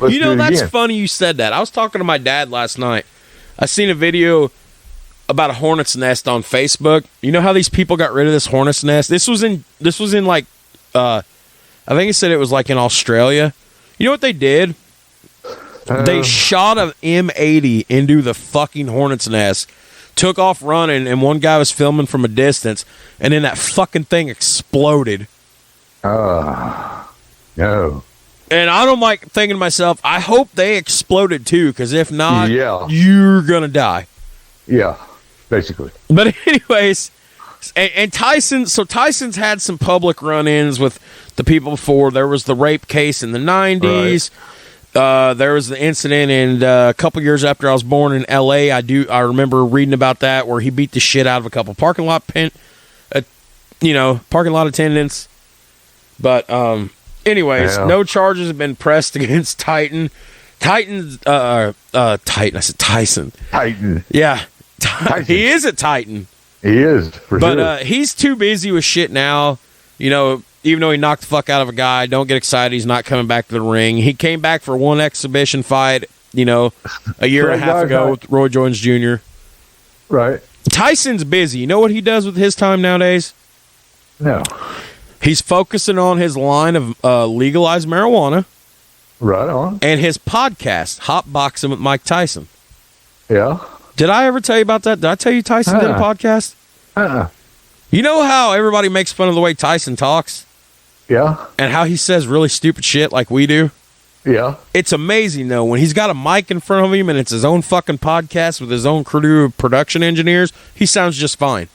let's do it that's again. funny you said that. I was talking to my dad last night. I seen a video about a hornet's nest on Facebook. You know how these people got rid of this hornet's nest? This was in like, I think he said it was like in Australia. You know what they did? They shot an M80 into the fucking hornet's nest, took off running, and one guy was filming from a distance, and then that fucking thing exploded. No. And I don't like thinking to myself, I hope they exploded too, because if not, Yeah. you're going to die. Yeah, basically. But anyways, and Tyson's had some public run-ins with the people before. There was the rape case in the 90s. Right. There was the incident, and a couple years after I was born in L.A., I remember reading about that, where he beat the shit out of a couple parking lot attendants. But anyways, no charges have been pressed against Titan. I said Tyson. Titan. Yeah, he is a Titan. He is, for sure. But he's too busy with shit now. Even though he knocked the fuck out of a guy, don't get excited. He's not coming back to the ring. He came back for one exhibition fight, a year and a half ago with Roy Jones Jr. Right. Tyson's busy. You know what he does with his time nowadays? No. He's focusing on his line of legalized marijuana. Right on. And his podcast, Hot Boxing with Mike Tyson. Yeah. Did I ever tell you about that? Did I tell you Tyson did a podcast? You know how everybody makes fun of the way Tyson talks? Yeah. And how he says really stupid shit like we do? Yeah. It's amazing, though, when he's got a mic in front of him and it's his own fucking podcast with his own crew of production engineers, he sounds just fine.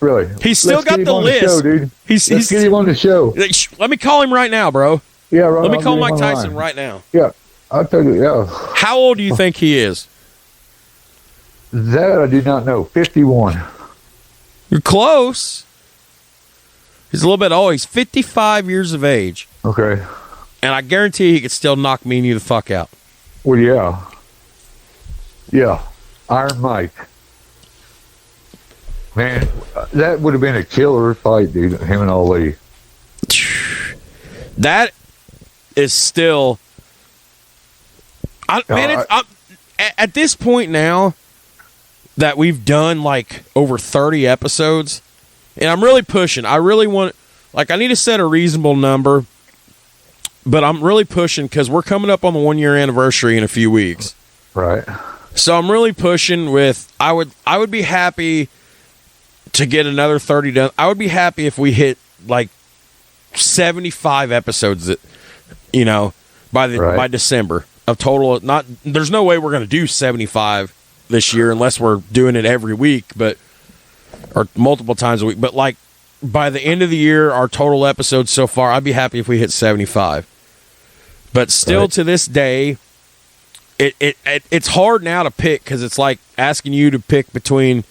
Really? He's still got the list. Show, dude. Let's get him on the show. Let me call him right now, bro. Yeah, right. Let me call Mike Tyson right now. Yeah. I'll tell you, yeah. How old do you think he is? That I do not know. 51. You're close. He's a little bit old. He's 55 years of age. Okay. And I guarantee he could still knock me and you the fuck out. Well, yeah. Yeah. Iron Mike. Man, that would have been a killer fight, dude. Him and Ali. That is still... at this point now that we've done like over 30 episodes, and I'm really pushing. I really want... I need to set a reasonable number, but I'm really pushing because we're coming up on the 1 year anniversary in a few weeks. Right. So I'm really pushing with... I would be happy to get another 30 done. I would be happy if we hit 75 episodes by December of total. There's no way we're going to do 75 this year unless we're doing it every week, or multiple times a week. But by the end of the year, our total episodes so far, I'd be happy if we hit 75. But still, to this day, it's hard now to pick because it's like asking you to pick between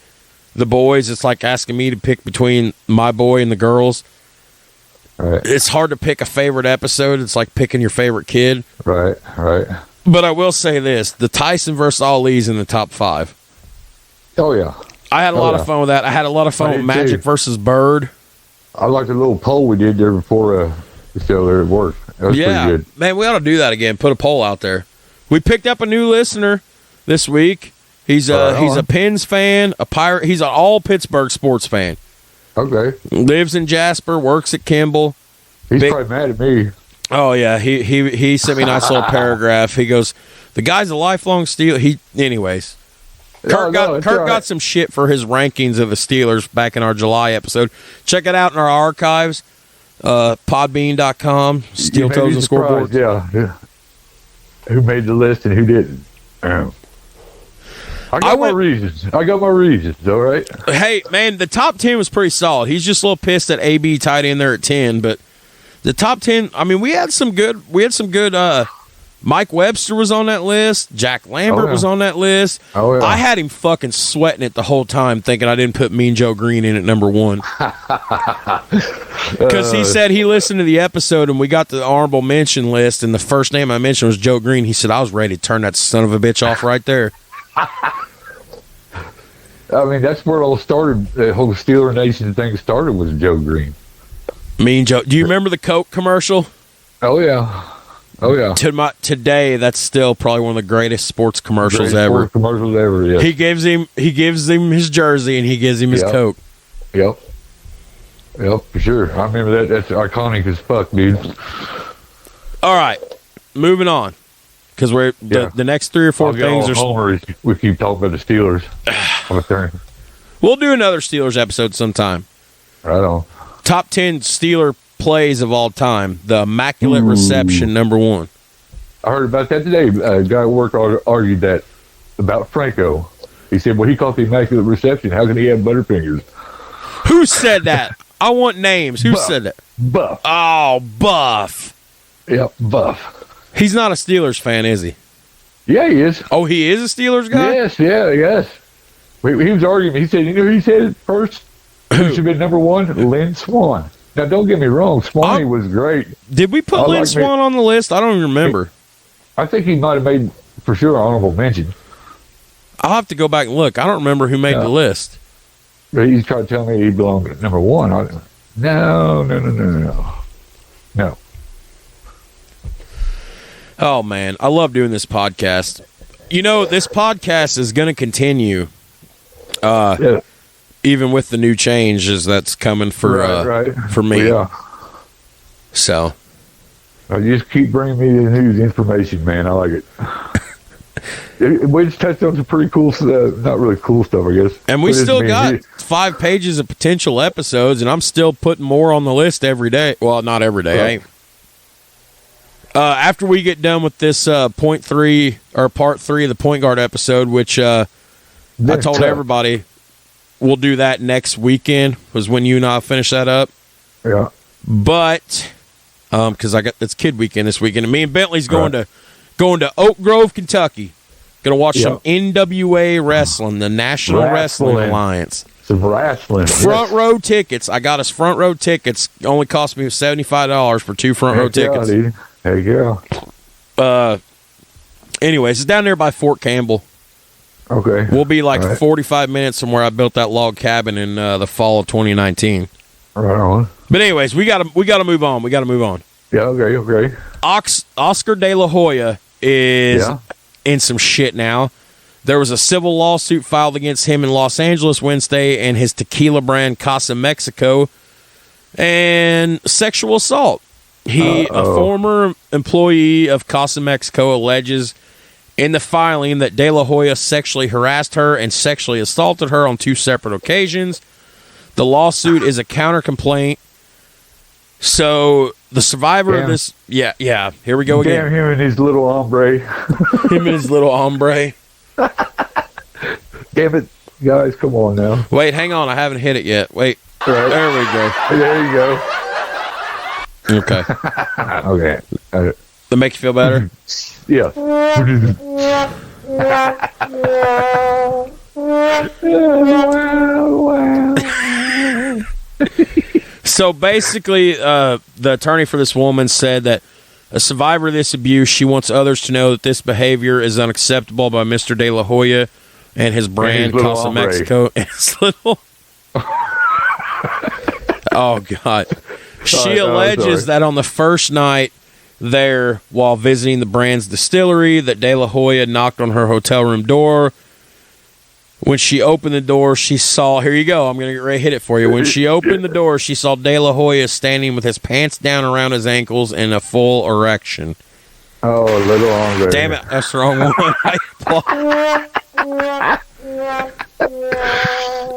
the boys. It's like asking me to pick between my boy and the girls. Right. It's hard to pick a favorite episode. It's like picking your favorite kid. Right. But I will say this. The Tyson versus Ali's in the top 5. Oh, yeah. I had a lot of fun with that. I had a lot of fun with Magic versus Bird. I like the little poll we did there before the show there at work. That was pretty good. Man, we ought to do that again. Put a poll out there. We picked up a new listener this week. He's a Pens fan, a Pirate. He's an all Pittsburgh sports fan. Okay. Lives in Jasper, works at Kimball. He's probably mad at me. Oh yeah, he sent me a nice little paragraph. He goes, "The guy's a lifelong Steeler." Anyways. Kurt got some shit for his rankings of the Steelers back in our July episode. Check it out in our archives, podbean.com, Steel Toes and Scoreboard. Yeah. Who made the list and who didn't? I got my reasons. All right. Hey, man, the top 10 was pretty solid. He's just a little pissed that AB tied in there at 10, but the top 10, I mean, we had some good, Mike Webster was on that list. Jack Lambert was on that list. Oh, yeah. I had him fucking sweating it the whole time, thinking I didn't put Mean Joe Green in at number 1. Because he said he listened to the episode and we got the honorable mention list, and the first name I mentioned was Joe Green. He said, I was ready to turn that son of a bitch off right there. I mean, that's where it all started. The whole Steeler Nation thing started with Joe Green. Mean Joe. Do you remember the Coke commercial? Oh, yeah. Today, that's still probably one of the greatest sports commercials ever. Yes. He gives him his jersey and he gives him his Coke. Yep, for sure. I remember that. That's iconic as fuck, dude. All right, moving on, because we're the next 3 or 4 things are. Homer, we keep talking about the Steelers. We'll do another Steelers episode sometime. Right on. Top 10 Steeler plays of all time. The Immaculate Reception, number 1. I heard about that today. A guy at work argued that about Franco. He said, well, he caught the Immaculate Reception. How can he have butterfingers? Who said that? I want names. Who said that? Buff. Oh, Buff. Yep, Buff. He's not a Steelers fan, is he? Yeah, he is. Oh, he is a Steelers guy? Yes. He was arguing. He said, you know who he said it first? Who should be number 1? Lynn Swan. Now, don't get me wrong. Swanee was great. Did we put Lynn Swan on the list? I don't even remember. I think he might have made, for sure, honorable mention. I'll have to go back and look. I don't remember who made the list. But he's trying to tell me he belonged at number 1. No. Oh, man. I love doing this podcast. You know, this podcast is going to continue. Even with the new changes that's coming for me. Yeah. So. Just keep bringing me the news information, man. I like it. We just touched on some pretty cool stuff. Not really cool stuff, I guess. And we still got 5 pages of potential episodes, and I'm still putting more on the list every day. Well, not every day. After we get done with this part 3 of the Point Guard episode, which I told everybody we'll do that next weekend, was when you and I finish that up. Yeah. But because it's kid weekend this weekend, and me and Bentley's going to Oak Grove, Kentucky. Going to watch some NWA wrestling, the National Wrestling Alliance. Some wrestling. Front row tickets. I got us front row tickets. Only cost me $75 for 2 front row tickets. Dude. There you go. Anyways, it's down there by Fort Campbell. Okay. We'll be 45 minutes from where I built that log cabin in the fall of 2019. Right on. But anyways, we got to move on. Yeah, okay. Oscar De La Hoya is in some shit now. There was a civil lawsuit filed against him in Los Angeles Wednesday and his tequila brand Casa Mexico and sexual assault. A former employee of Casa Mexico alleges in the filing that De La Hoya sexually harassed her and sexually assaulted her on 2 separate occasions. The lawsuit is a counter-complaint. So the survivor of this... Yeah, here we go again. Damn him and his little hombre. Damn it, guys, come on now. Wait, hang on, I haven't hit it yet. Wait, there we go. There you go. Okay. Okay. That make you feel better? Yeah. So basically, the attorney for this woman said that a survivor of this abuse, she wants others to know that this behavior is unacceptable by Mr. De La Hoya and his brand, Casa Mexico. And his little... Oh, God. She alleges that on the first night there, while visiting the brand's distillery, that De La Hoya knocked on her hotel room door. When she opened the door, she saw... Here you go. I'm going to get ready to hit it for you. When she opened the door, she saw De La Hoya standing with his pants down around his ankles in a full erection. Oh, a little longer. Damn it. That's the wrong one.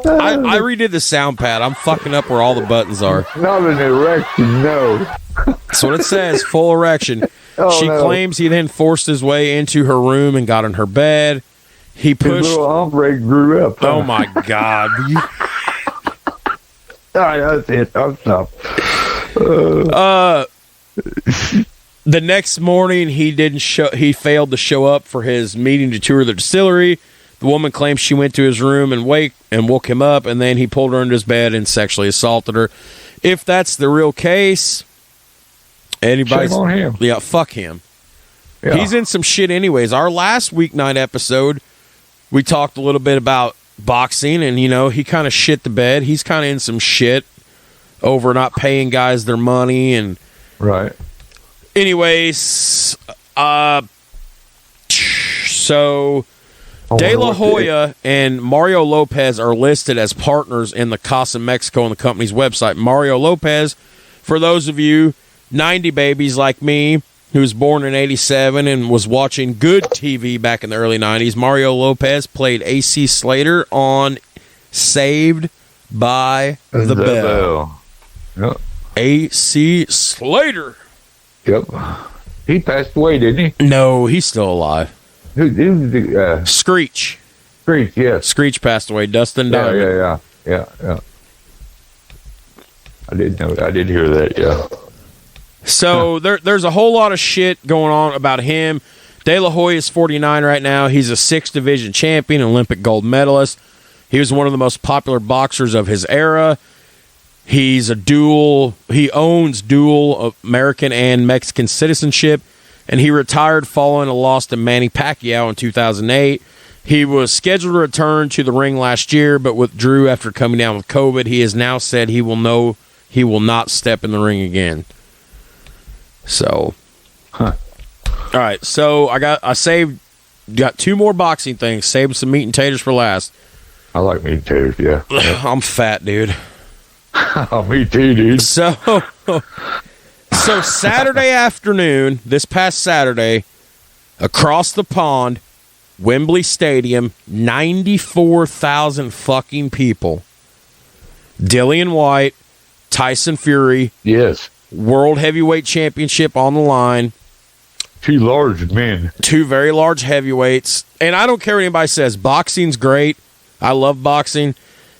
I redid the sound pad. I'm fucking up where all the buttons are. Not an erection, no. That's what it says, full erection. She claims he then forced his way into her room and got in her bed. he pushed. His little hombre grew up. Oh my God! All right, that's it. I'm stopped. The next morning, he didn't show. He failed to show up for his meeting to tour the distillery. The woman claims she went to his room and woke him up, and then he pulled her into his bed and sexually assaulted her. If that's the real case, anybody's shame on him. Yeah, fuck him. Yeah. He's in some shit anyways. Our last weeknight episode, we talked a little bit about boxing, and, he kind of shit the bed. He's kind of in some shit over not paying guys their money. And Right. anyways, so De La Hoya and Mario Lopez are listed as partners in the Casa Mexico on the company's website. Mario Lopez, for those of you 90 babies like me, who was born in 87 and was watching good TV back in the early 90s, Mario Lopez played A.C. Slater on Saved by the Bell. Yep. A.C. Slater. Yep. He passed away, didn't he? No, he's still alive. Who's the Screech. Screech? Yes. Screech passed away. Dustin Diamond. Yeah. I did know. I did hear that. Yeah. So there's a whole lot of shit going on about him. De La Hoya is 49 right now. He's a 6th division champion, Olympic gold medalist. He was one of the most popular boxers of his era. He owns dual American and Mexican citizenship, and he retired following a loss to Manny Pacquiao in 2008. He was scheduled to return to the ring last year, but withdrew after coming down with COVID. He has now said he will not step in the ring again. So, all right. So I got 2 more boxing things. Saving some meat and taters for last. I like meat and taters. Yeah. I'm fat, dude. Me too, dude. So Saturday afternoon, this past Saturday, across the pond, Wembley Stadium, 94,000 fucking people. Dillian White, Tyson Fury. Yes. World Heavyweight Championship on the line. 2 large men. 2 very large heavyweights. And I don't care what anybody says. Boxing's great. I love boxing.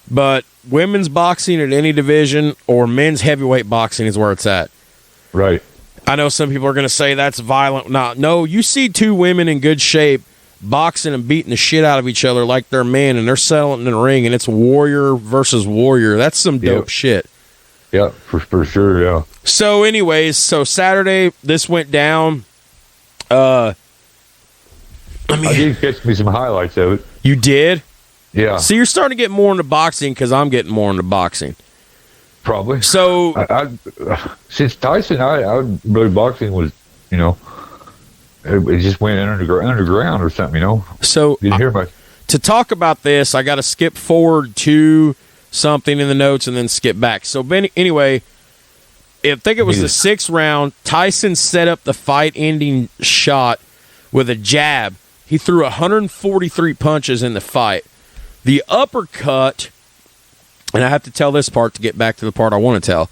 But women's boxing at any division or men's heavyweight boxing is where it's at. Right. I know some people are going to say that's violent. No, you see 2 women in good shape boxing and beating the shit out of each other like they're men, and they're settling in the ring, and it's warrior versus warrior. That's some dope shit. Yeah, for sure, yeah. So anyways, Saturday, this went down. I did catch me some highlights of it. You did? Yeah. So you're starting to get more into boxing because I'm getting more into boxing. Probably. So I since Tyson, I really boxing was, it just went underground or something, So didn't hear much. To talk about this, I got to skip forward to something in the notes and then skip back. So anyway, I think it was the 6th round. Tyson set up the fight-ending shot with a jab. He threw 143 punches in the fight. The uppercut, and I have to tell this part to get back to the part I want to tell.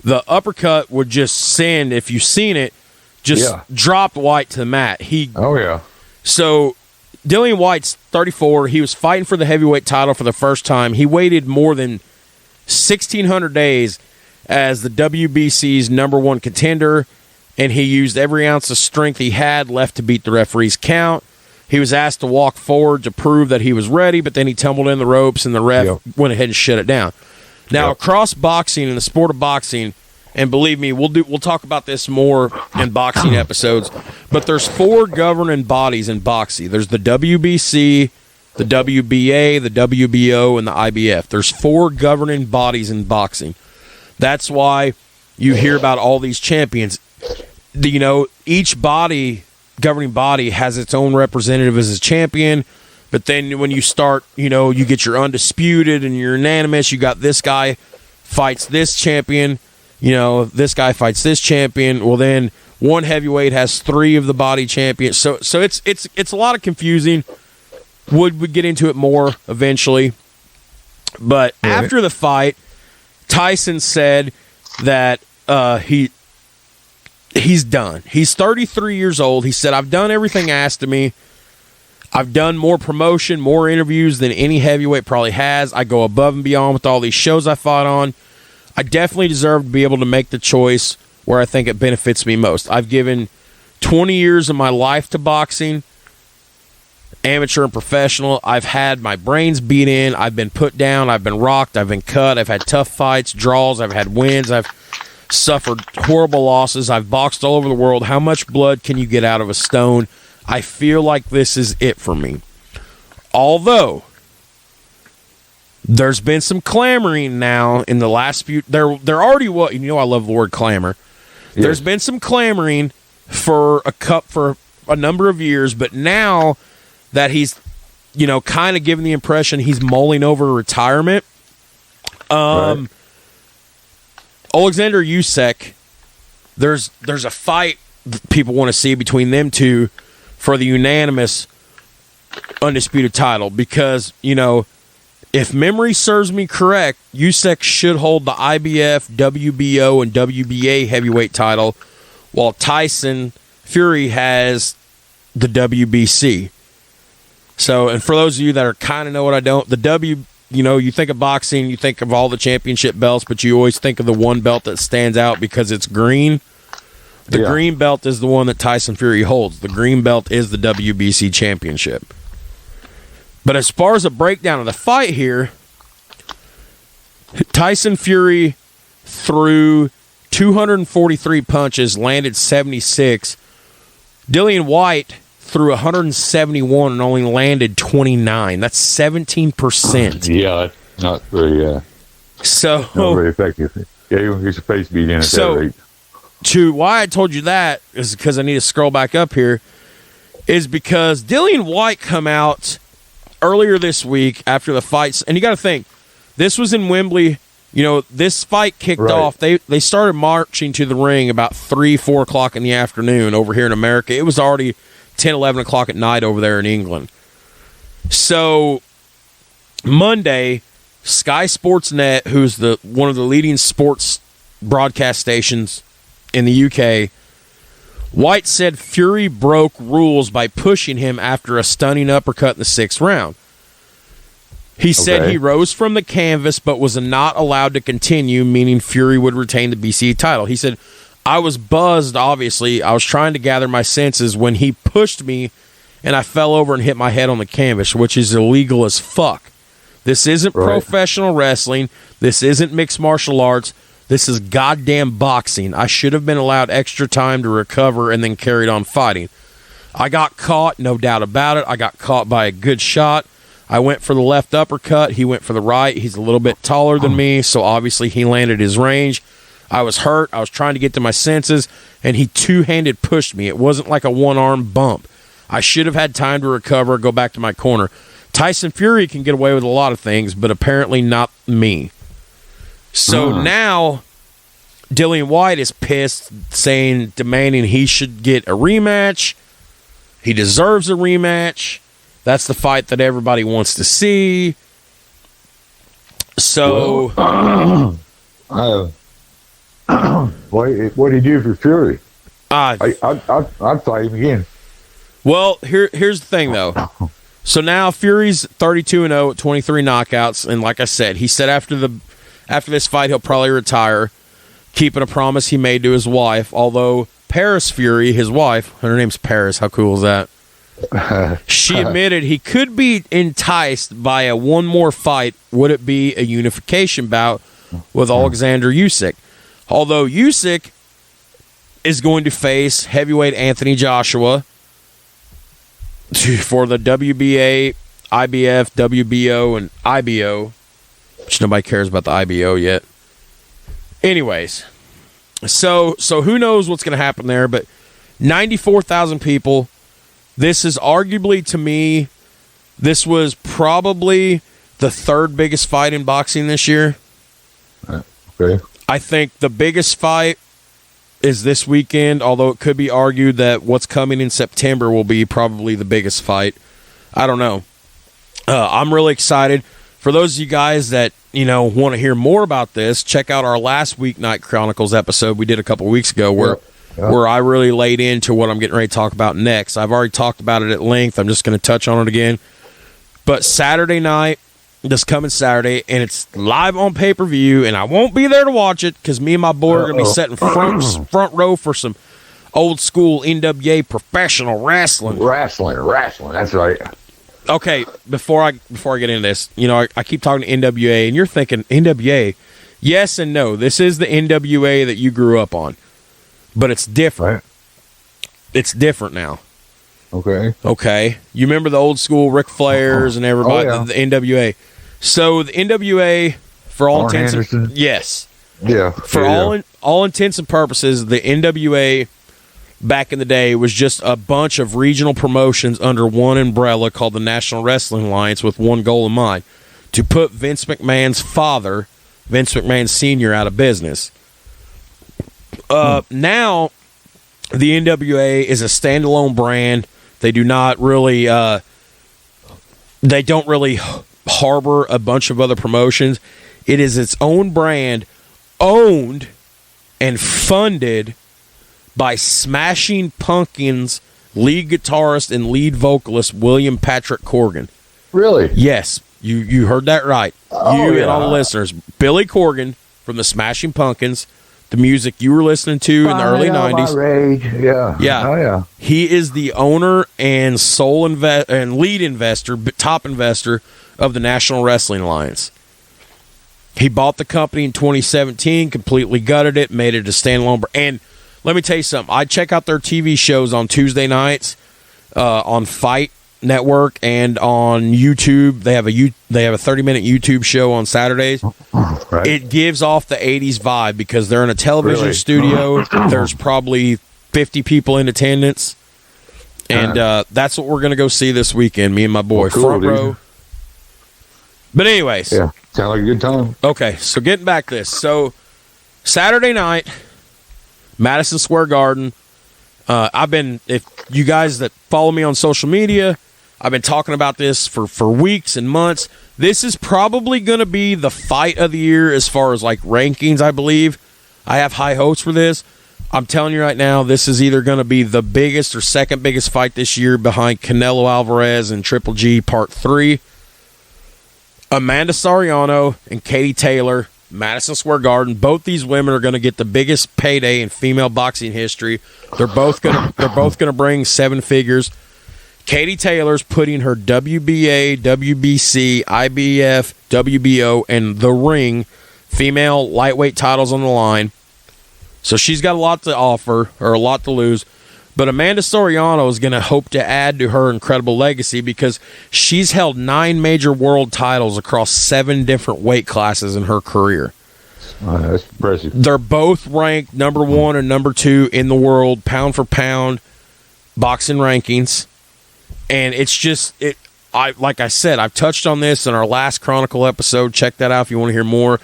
The uppercut would just send, if you've seen it, dropped White to the mat. So Dillian White's 34. He was fighting for the heavyweight title for the first time. He waited more than 1,600 days as the WBC's #1 contender, and he used every ounce of strength he had left to beat the referee's count. He was asked to walk forward to prove that he was ready, but then he tumbled in the ropes, and the ref went ahead and shut it down. Now, across boxing, in the sport of boxing, and believe me, we'll talk about this more in boxing episodes, but there's 4 governing bodies in boxing. There's the WBC, the WBA, the WBO, and the IBF. There's 4 governing bodies in boxing. That's why you hear about all these champions. Each governing body has its own representative as a champion, but then when you start, you get your undisputed and your unanimous. You got this guy fights this champion, this guy fights this champion. Well, then one heavyweight has 3 of the body champions. So it's a lot of confusing. Would get into it more eventually, but after the fight, Tyson said that he's done. He's 33 years old. He said, I've done everything asked of me. I've done more promotion, more interviews than any heavyweight probably has. I go above and beyond with all these shows I fought on. I definitely deserve to be able to make the choice where I think it benefits me most. I've given 20 years of my life to boxing, amateur and professional. I've had my brains beat in. I've been put down. I've been rocked. I've been cut. I've had tough fights, draws. I've had wins. I've suffered horrible losses. I've boxed all over the world. How much blood can you get out of a stone? I feel like this is it for me. Although there's been some clamoring now in the last few. There already was. You know I love the word clamor. Yes. There's been some clamoring for a number of years, but now that he's, kind of giving the impression he's mulling over retirement. Right. Alexander Usyk, there's a fight people want to see between them two for the unanimous undisputed title because, if memory serves me correct, Usyk should hold the IBF, WBO, and WBA heavyweight title, while Tyson Fury has the WBC. So, and for those of you that are kind of know what I don't, the you think of boxing, you think of all the championship belts, but you always think of the one belt that stands out because it's green. The green belt is the one that Tyson Fury holds. The green belt is the WBC championship. But as far as a breakdown of the fight here, Tyson Fury threw 243 punches, landed 76. Dillian White threw 171 and only landed 29. That's 17%. Yeah, not very. So not very effective. Yeah, he's a face beat in at that rate. Why I told you that is because I need to scroll back up here. Is because Dillian White come out earlier this week after the fights, and you got to think this was in Wembley. This fight kicked off. They started marching to the ring about 3-4 o'clock in the afternoon over here in America. It was already 10, 11 o'clock at night over there in England. So Monday, Sky Sports Net, who's one of the leading sports broadcast stations in the UK, White said Fury broke rules by pushing him after a stunning uppercut in the 6th round. He said he rose from the canvas but was not allowed to continue, meaning Fury would retain the BC title. He said, I was buzzed, obviously. I was trying to gather my senses when he pushed me and I fell over and hit my head on the canvas, which is illegal as fuck. This isn't professional wrestling. This isn't mixed martial arts. This is goddamn boxing. I should have been allowed extra time to recover and then carried on fighting. I got caught, no doubt about it. I got caught by a good shot. I went for the left uppercut. He went for the right. He's a little bit taller than me, so obviously he landed his range. I was hurt. I was trying to get to my senses, and he two-handed pushed me. It wasn't like a one-arm bump. I should have had time to recover, go back to my corner. Tyson Fury can get away with a lot of things, but apparently not me. So now Dillian White is pissed, demanding he should get a rematch. He deserves a rematch. That's the fight that everybody wants to see. So, what did he do for Fury? I'd fight him again. Well, here's the thing, though. So now Fury's 32-0 at 23 knockouts, and like I said, he said after this fight he'll probably retire, keeping a promise he made to his wife. Although Paris Fury, his wife, her name's Paris. How cool is that? She admitted he could be enticed by a one more fight. Would it be a unification bout with Alexander Usyk? Although Usyk is going to face heavyweight Anthony Joshua for the WBA, IBF, WBO, and IBO, which nobody cares about the IBO yet. Anyways, so who knows what's going to happen there, but 94,000 people. This is arguably, to me, this was probably the third biggest fight in boxing this year. Okay. I think the biggest fight is this weekend, although it could be argued that what's coming in September will be probably the biggest fight. I don't know. I'm really excited. For those of you guys that, want to hear more about this, check out our last Weeknight Chronicles episode we did a couple weeks ago where where I really laid into what I'm getting ready to talk about next. I've already talked about it at length. I'm just going to touch on it again. But Saturday night, this coming Saturday, and it's live on pay-per-view, and I won't be there to watch it because me and my boy are going to be sitting front row for some old school NWA professional wrestling. Wrestling. That's right. Okay, before I get into this, I keep talking to NWA, and you're thinking NWA. Yes and no. This is the NWA that you grew up on, but it's different. Right. It's different now. Okay. You remember the old school Ric Flairs and everybody, the NWA. So the NWA, for all intents, yes, yeah, for all intents and purposes, the NWA back in the day was just a bunch of regional promotions under one umbrella called the National Wrestling Alliance, with one goal in mind: to put Vince McMahon's father, Vince McMahon Sr., out of business. Now, the NWA is a standalone brand. They do not really, they don't really harbor a bunch of other promotions. It is its own brand, owned and funded by Smashing Pumpkins lead guitarist and lead vocalist William Patrick Corgan. Really? Yes, you heard that right. And all the listeners. Billy Corgan from the Smashing Pumpkins, the music you were listening to in the early 90s. Rage. Yeah. Yeah. Oh, yeah. He is the owner and and lead investor, top investor of the National Wrestling Alliance. He bought the company in 2017, completely gutted it, made it a standalone. And let me tell you something. I check out their TV shows on Tuesday nights on Fight Network and on YouTube. They have a 30-minute YouTube show on Saturdays. Right. It gives off the 80s vibe because they're in a television studio. There's probably 50 people in attendance. And that's what we're going to go see this weekend, me and my boy. Cool, front row. But anyways. Yeah, sound like a good time. Okay, so getting back to this. So Saturday night, Madison Square Garden. If you guys that follow me on social media, I've been talking about this for weeks and months. This is probably going to be the fight of the year as far as like rankings, I believe. I have high hopes for this. I'm telling you right now, this is either going to be the biggest or second biggest fight this year behind Canelo Alvarez and Triple G Part 3. Amanda Soriano and Katie Taylor, Madison Square Garden. Both these women are going to get the biggest payday in female boxing history. They're both going to bring seven figures. Katie Taylor's putting her WBA, WBC, IBF, WBO, and The Ring female lightweight titles on the line. So she's got a lot to offer, or a lot to lose. But Amanda Soriano is going to hope to add to her incredible legacy because she's held 9 major world titles across 7 different weight classes in her career. That's impressive. They're both ranked number 1 and number 2 in the world, pound for pound, boxing rankings. And it's just, like I said, I've touched on this in our last Chronicle episode. Check that out if you want to hear more.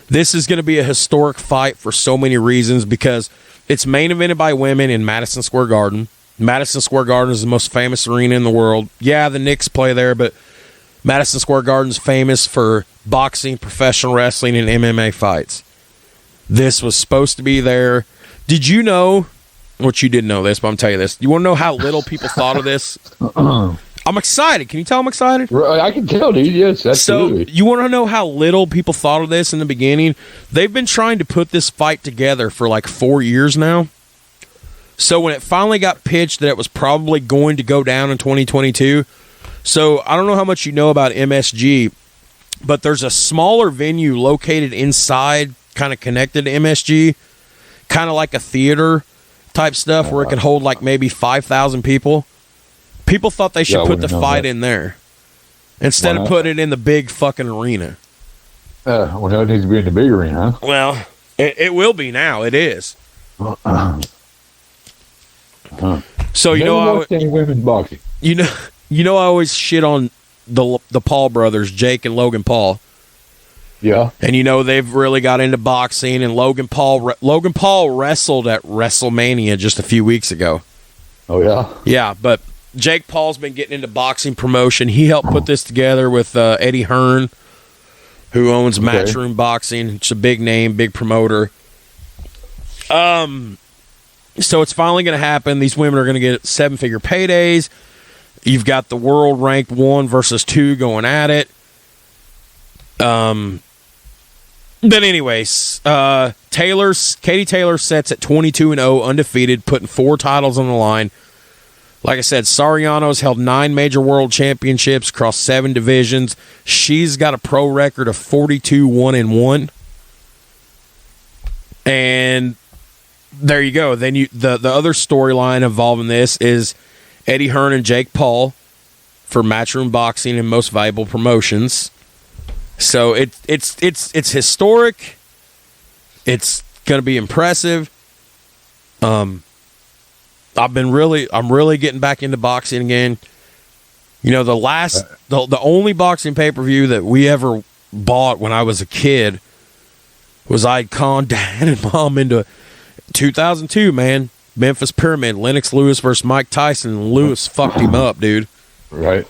This is going to be a historic fight for so many reasons because it's main evented by women in Madison Square Garden. Madison Square Garden is the most famous arena in the world. Yeah, the Knicks play there, but Madison Square Garden is famous for boxing, professional wrestling, and MMA fights. This was supposed to be there. Did you know, which you didn't know this, but I'm telling you this. You want to know how little people thought of this? I'm excited. Can you tell I'm excited? I can tell, dude. Yes, absolutely. So you want to know how little people thought of this in the beginning? They've been trying to put this fight together for like 4 years now. So when it finally got pitched that it was probably going to go down in 2022, so I don't know how much you know about MSG, but there's a smaller venue located inside, kind of connected to MSG, kind of like a theater type stuff where it can hold like maybe 5,000 people. People thought they should put the fight in there instead of putting it in the big fucking arena. Well, now it needs to be in the big arena, huh? Well, it will be now. It is. So you know, any women's boxing. You know, I always shit on the Paul brothers, Jake and Logan Paul. Yeah, and you know they've really got into boxing, and Logan Paul wrestled at WrestleMania just a few weeks ago. Oh yeah, yeah, but Jake Paul's been getting into boxing promotion. He helped put this together with Eddie Hearn, who owns Matchroom Boxing. It's a big name, big promoter. So it's finally going to happen. These women are going to get 7-figure paydays. You've got the world ranked 1 versus 2 going at it. But anyways, Katie Taylor sets at 22-0, undefeated, putting 4 titles on the line. Like I said, Soriano's held 9 major world championships across 7 divisions. She's got a pro record of 42-1-1. And there you go. Then the other storyline involving this is Eddie Hearn and Jake Paul for Matchroom Boxing and Most Valuable Promotions. So it's historic. It's going to be impressive. I'm really getting back into boxing again. You know, the only boxing pay-per-view that we ever bought when I was a kid was I'd conned Dad and Mom into 2002, man. Memphis Pyramid, Lennox Lewis versus Mike Tyson, and Lewis fucked him up, dude. Right.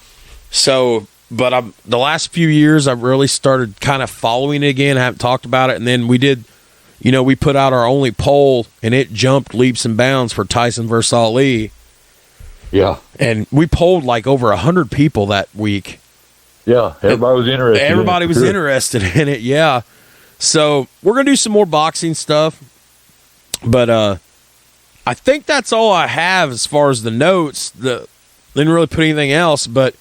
So, but the last few years I've really started kind of following it again. I haven't talked about it, and then we put out our only poll, and it jumped leaps and bounds for Tyson versus Ali. Yeah. And we polled like over 100 people that week. Yeah, everybody was interested. Everybody was interested in it, yeah. So we're going to do some more boxing stuff. But I think that's all I have as far as the notes. Didn't really put anything else. But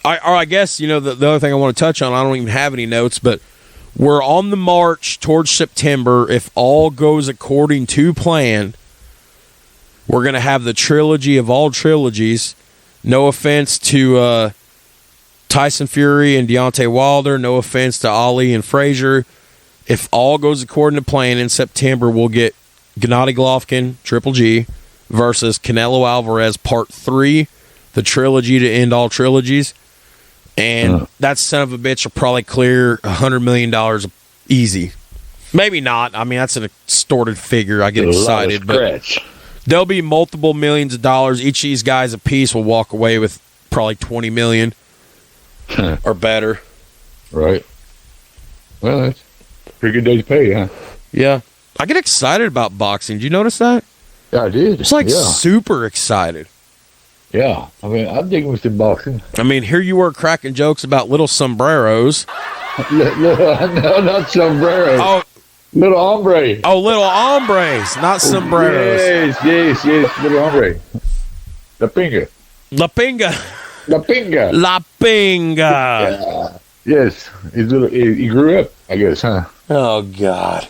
I guess, the other thing I want to touch on, I don't even have any notes, but we're on the march towards September. If all goes according to plan, we're going to have the trilogy of all trilogies. No offense to Tyson Fury and Deontay Wilder. No offense to Ali and Frazier. If all goes according to plan, in September, we'll get Gennady Golovkin, Triple G, versus Canelo Alvarez, Part 3, the trilogy to end all trilogies. And that son of a bitch will probably clear $100 million easy. Maybe not. I mean, that's an extorted figure. I get excited. But there'll be multiple millions of dollars. Each of these guys a piece will walk away with probably $20 million or better. Right. Well, that's a pretty good day's pay, huh? Yeah. I get excited about boxing. Did you notice that? Yeah, I did. It's super excited. Yeah. I mean, I'm digging with some boxing. I mean, here you were cracking jokes about little sombreros. No, not sombreros. Oh, little hombre. Oh, little hombres, not sombreros. Yes, little hombre. La pinga. La pinga. La pinga. La pinga. Yeah. Yes. He grew up, I guess, huh? Oh, God.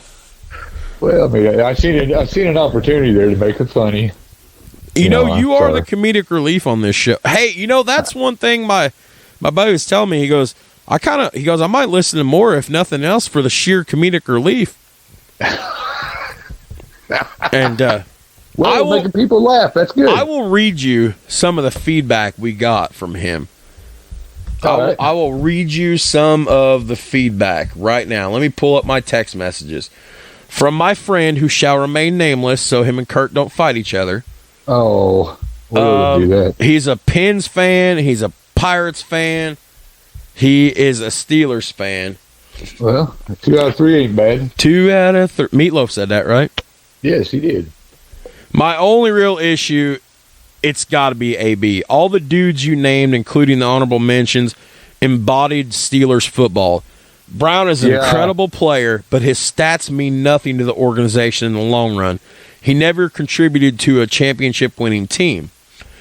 Well, I mean, I've seen an opportunity there to make it funny. You are the comedic relief on this show. Hey, that's one thing my buddy was telling me. He goes, I might listen to more, if nothing else, for the sheer comedic relief. And making people laugh. That's good. I will read you some of the feedback we got from him. I will read you some of the feedback right now. Let me pull up my text messages. From my friend who shall remain nameless so him and Kurt don't fight each other. Oh, we'll do that. He's a Pens fan. He's a Pirates fan. He is a Steelers fan. Well, 2 out of 3 ain't bad. 2 out of 3. Meatloaf said that, right? Yes, he did. My only real issue, it's got to be AB. All the dudes you named, including the honorable mentions, embodied Steelers football. Brown is an incredible player, but his stats mean nothing to the organization in the long run. He never contributed to a championship-winning team.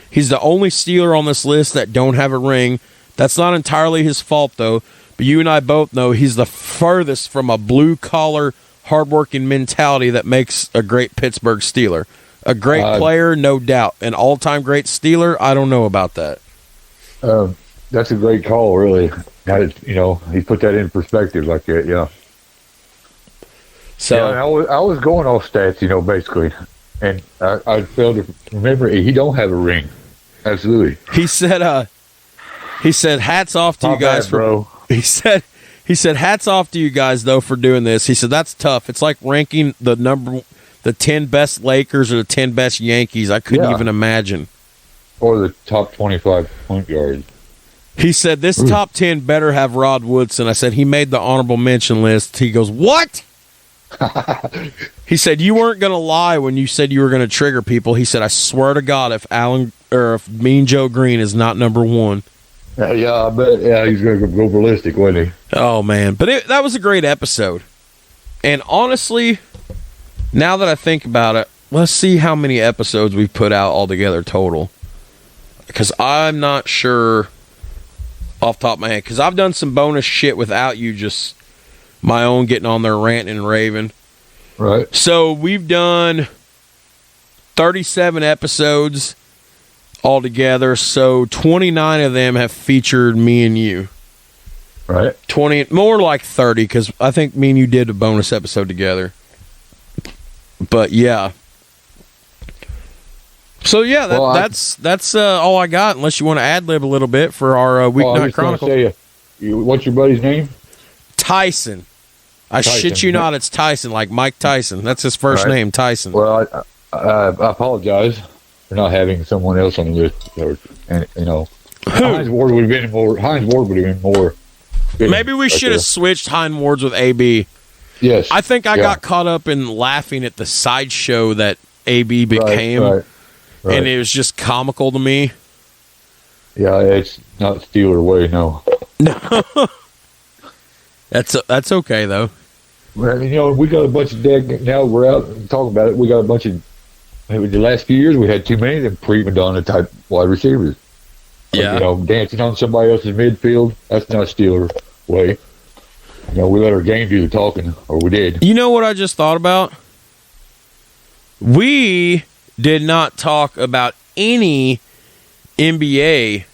He's the only Steeler on this list that don't have a ring. That's not entirely his fault, though, but you and I both know he's the furthest from a blue-collar, hard-working mentality that makes a great Pittsburgh Steeler. A great player, no doubt. An all-time great Steeler, I don't know about that. That's a great call, really. He put that in perspective like that, yeah. So I was going off stats, basically, and I failed to remember he don't have a ring. Absolutely. He said, hats off to you guys, bro. He said, hats off to you guys though for doing this. He said that's tough. It's like ranking the 10 best Lakers or the 10 best Yankees. I couldn't even imagine. Or the top 25 point guards. He said this top 10 better have Rod Woodson. I said he made the honorable mention list. He goes, what? He said, you weren't going to lie when you said you were going to trigger people. He said, I swear to God, if Mean Joe Green is not number one. Yeah, I bet. Yeah, he's going to go ballistic, wasn't he? Oh, man. But that was a great episode. And honestly, now that I think about it, let's see how many episodes we've put out altogether total. Because I'm not sure off the top of my head. Because I've done some bonus shit without you, just my own getting on there ranting and raving. Right. So we've done 37 episodes altogether. So 29 of them have featured me and you. Right. 20, more like 30, because I think me and you did a bonus episode together. But yeah. So yeah, that's all I got. Unless you want to ad lib a little bit for our Weeknight Chronicles. What's your buddy's name? Tyson. I shit you not, it's Tyson, like Mike Tyson. That's his first name, Tyson. Well, I apologize for not having someone else on the list. And Heinz Ward would have been more. Maybe we should have switched Heinz Ward's with AB. Yes. I think I got caught up in laughing at the sideshow that AB became, right. And it was just comical to me. Yeah, it's not Steeler way, no. No. That's okay though. Well, we got a bunch of now we're out and talking about it. We got a bunch of the last few years we had too many of them prima donna type wide receivers. Yeah, dancing on somebody else's midfield. That's not Steeler way. We let our game do the talking, or we did. You know what I just thought about? We did not talk about any NBA.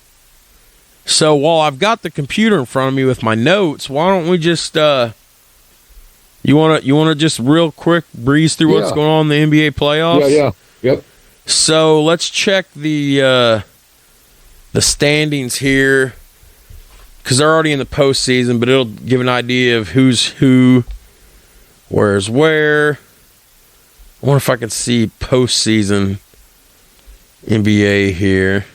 So while I've got the computer in front of me with my notes, why don't we just you want to just real quick breeze through what's going on in the NBA playoffs? Yeah, yep. So let's check the standings here, because they're already in the postseason, but it'll give an idea of who's who, where's where. I wonder if I can see postseason NBA here.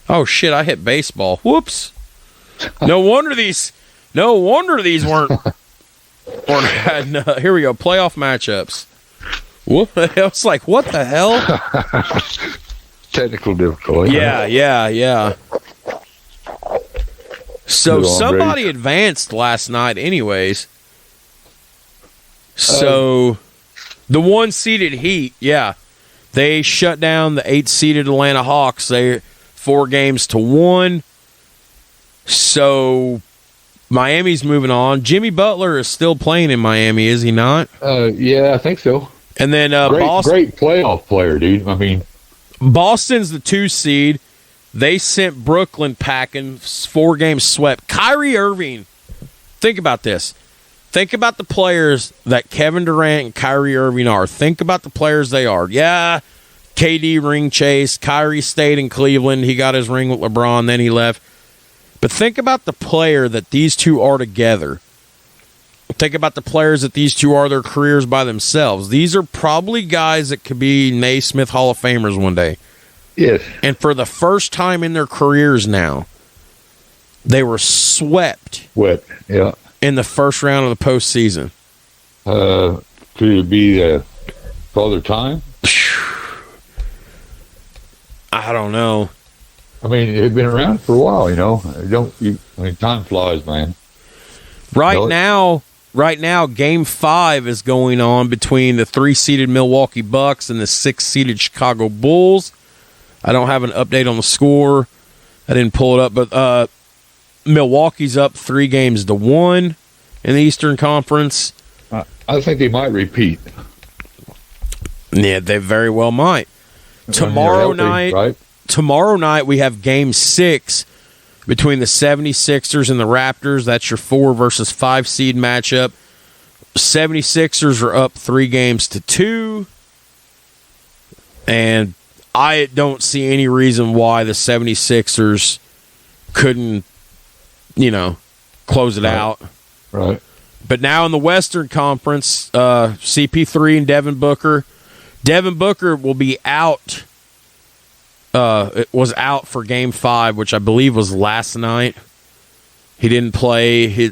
Oh shit! I hit baseball. Whoops! No wonder these weren't had. Here we go. Playoff matchups. Whoop! I was like, what the hell? Technical difficulty. Yeah. So somebody advanced last night, anyways. So the 1-seeded Heat, they shut down the 8-seeded Atlanta Hawks. They 4-1. So Miami's moving on. Jimmy Butler is still playing in Miami, is he not? Yeah, I think so. And then great playoff player, dude. I mean, Boston's the 2 seed. They sent Brooklyn packing, 4-game swept. Kyrie Irving, think about this. Think about the players that Kevin Durant and Kyrie Irving are. Think about the players they are. Yeah, KD ring chase. Kyrie stayed in Cleveland. He got his ring with LeBron, then he left. But think about the player that these two are together. Think about the players that these two are their careers by themselves. These are probably guys that could be Naismith Hall of Famers one day. Yes. And for the first time in their careers now, they were swept. In the first round of the postseason. Could it be Father Time? I don't know. I mean, it's been around for a while, time flies, man. Right now, Game 5 is going on between the 3-seeded Milwaukee Bucks and the 6-seeded Chicago Bulls. I don't have an update on the score. I didn't pull it up, but Milwaukee's up 3-1 in the Eastern Conference. I think they might repeat. Yeah, they very well might. Tomorrow night we have Game 6 between the 76ers and the Raptors. That's your 4 versus 5 seed matchup. 76ers are up 3-2. And I don't see any reason why the 76ers couldn't, close it out. Right. But now in the Western Conference, CP3 and Devin Booker. Devin Booker will be out. It was out for Game 5, which I believe was last night. He didn't play. He's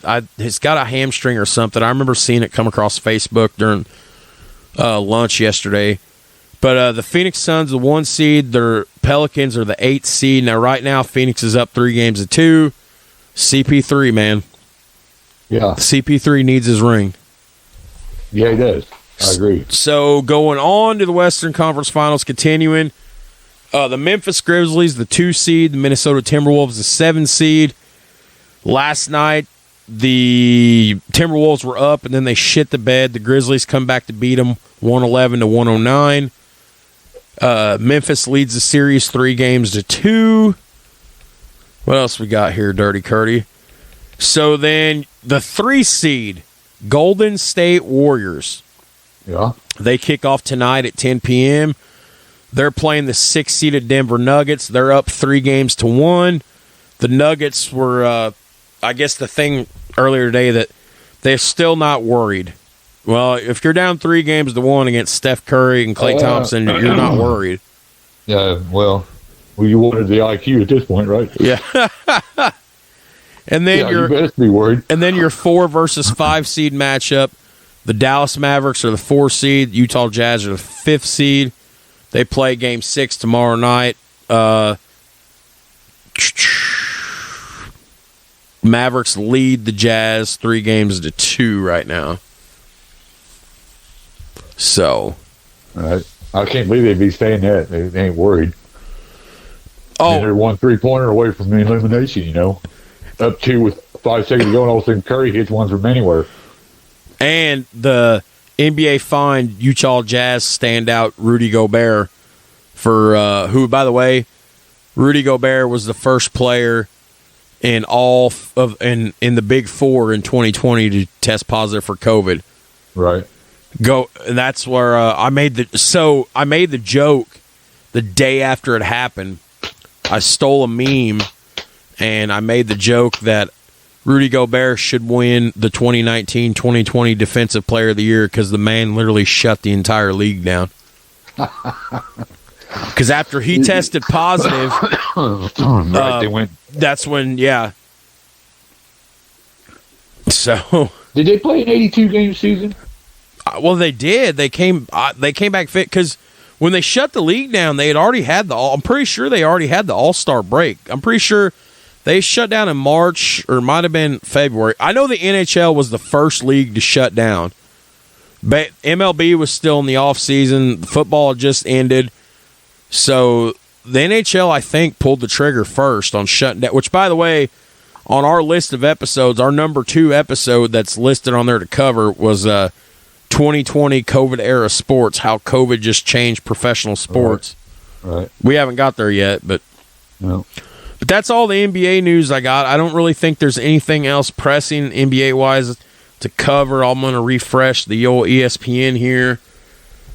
got a hamstring or something. I remember seeing it come across Facebook during lunch yesterday. But the Phoenix Suns, the 1 seed. Their Pelicans are the 8th seed. Now, right now, Phoenix is up 3-2. CP3, man. Yeah. CP3 needs his ring. Yeah, he does. I agree. So, going on to the Western Conference Finals, continuing. The Memphis Grizzlies, the 2 seed. The Minnesota Timberwolves, the 7 seed. Last night, the Timberwolves were up, and then they shit the bed. The Grizzlies come back to beat them 111-109. Memphis leads the series 3-2. What else we got here, Dirty Curdy? So then the 3 seed, Golden State Warriors. Yeah. They kick off tonight at 10 p.m. They're playing the 6-seeded Denver Nuggets. They're up 3-1. The Nuggets were, I guess the thing earlier today that they're still not worried. Well, if you're down 3-1 against Steph Curry and Klay Thompson, you're not worried. Yeah, well, you wanted the IQ at this point, right? Yeah. And then you best be worried. And then your 4 versus 5 seed matchup. The Dallas Mavericks are the 4 seed. Utah Jazz are the 5th seed. They play Game 6 tomorrow night. Mavericks lead the Jazz 3-2 right now. So, I can't believe they'd be saying that. They ain't worried. Oh, and they're 1 3-pointer away from the elimination. You know, up 2 with 5 seconds to go, and all of a sudden Curry hits one from anywhere. And the NBA fined Utah Jazz standout Rudy Gobert for who, by the way, Rudy Gobert was the first player in in the Big Four in 2020 to test positive for COVID. Right. That's where I made the joke the day after it happened. I stole a meme and I made the joke that Rudy Gobert should win the 2019-2020 Defensive Player of the Year because the man literally shut the entire league down. Because after he tested positive, they went. That's when, yeah. So did they play an 82-game season? Well, they did. They came back fit because when they shut the league down, they had already had I'm pretty sure they already had the All-Star break. I'm pretty sure they shut down in March or it might have been February. I know the NHL was the first league to shut down, but MLB was still in the off season. Football just ended, so the NHL I think pulled the trigger first on shutting down. Which, by the way, on our list of episodes, our number 2 episode that's listed on there to cover was 2020 COVID era sports, how COVID just changed professional sports. Right. We haven't got there yet, but no. But that's all the NBA news I got. I don't really think there's anything else pressing NBA wise to cover. I'm going to refresh the old ESPN here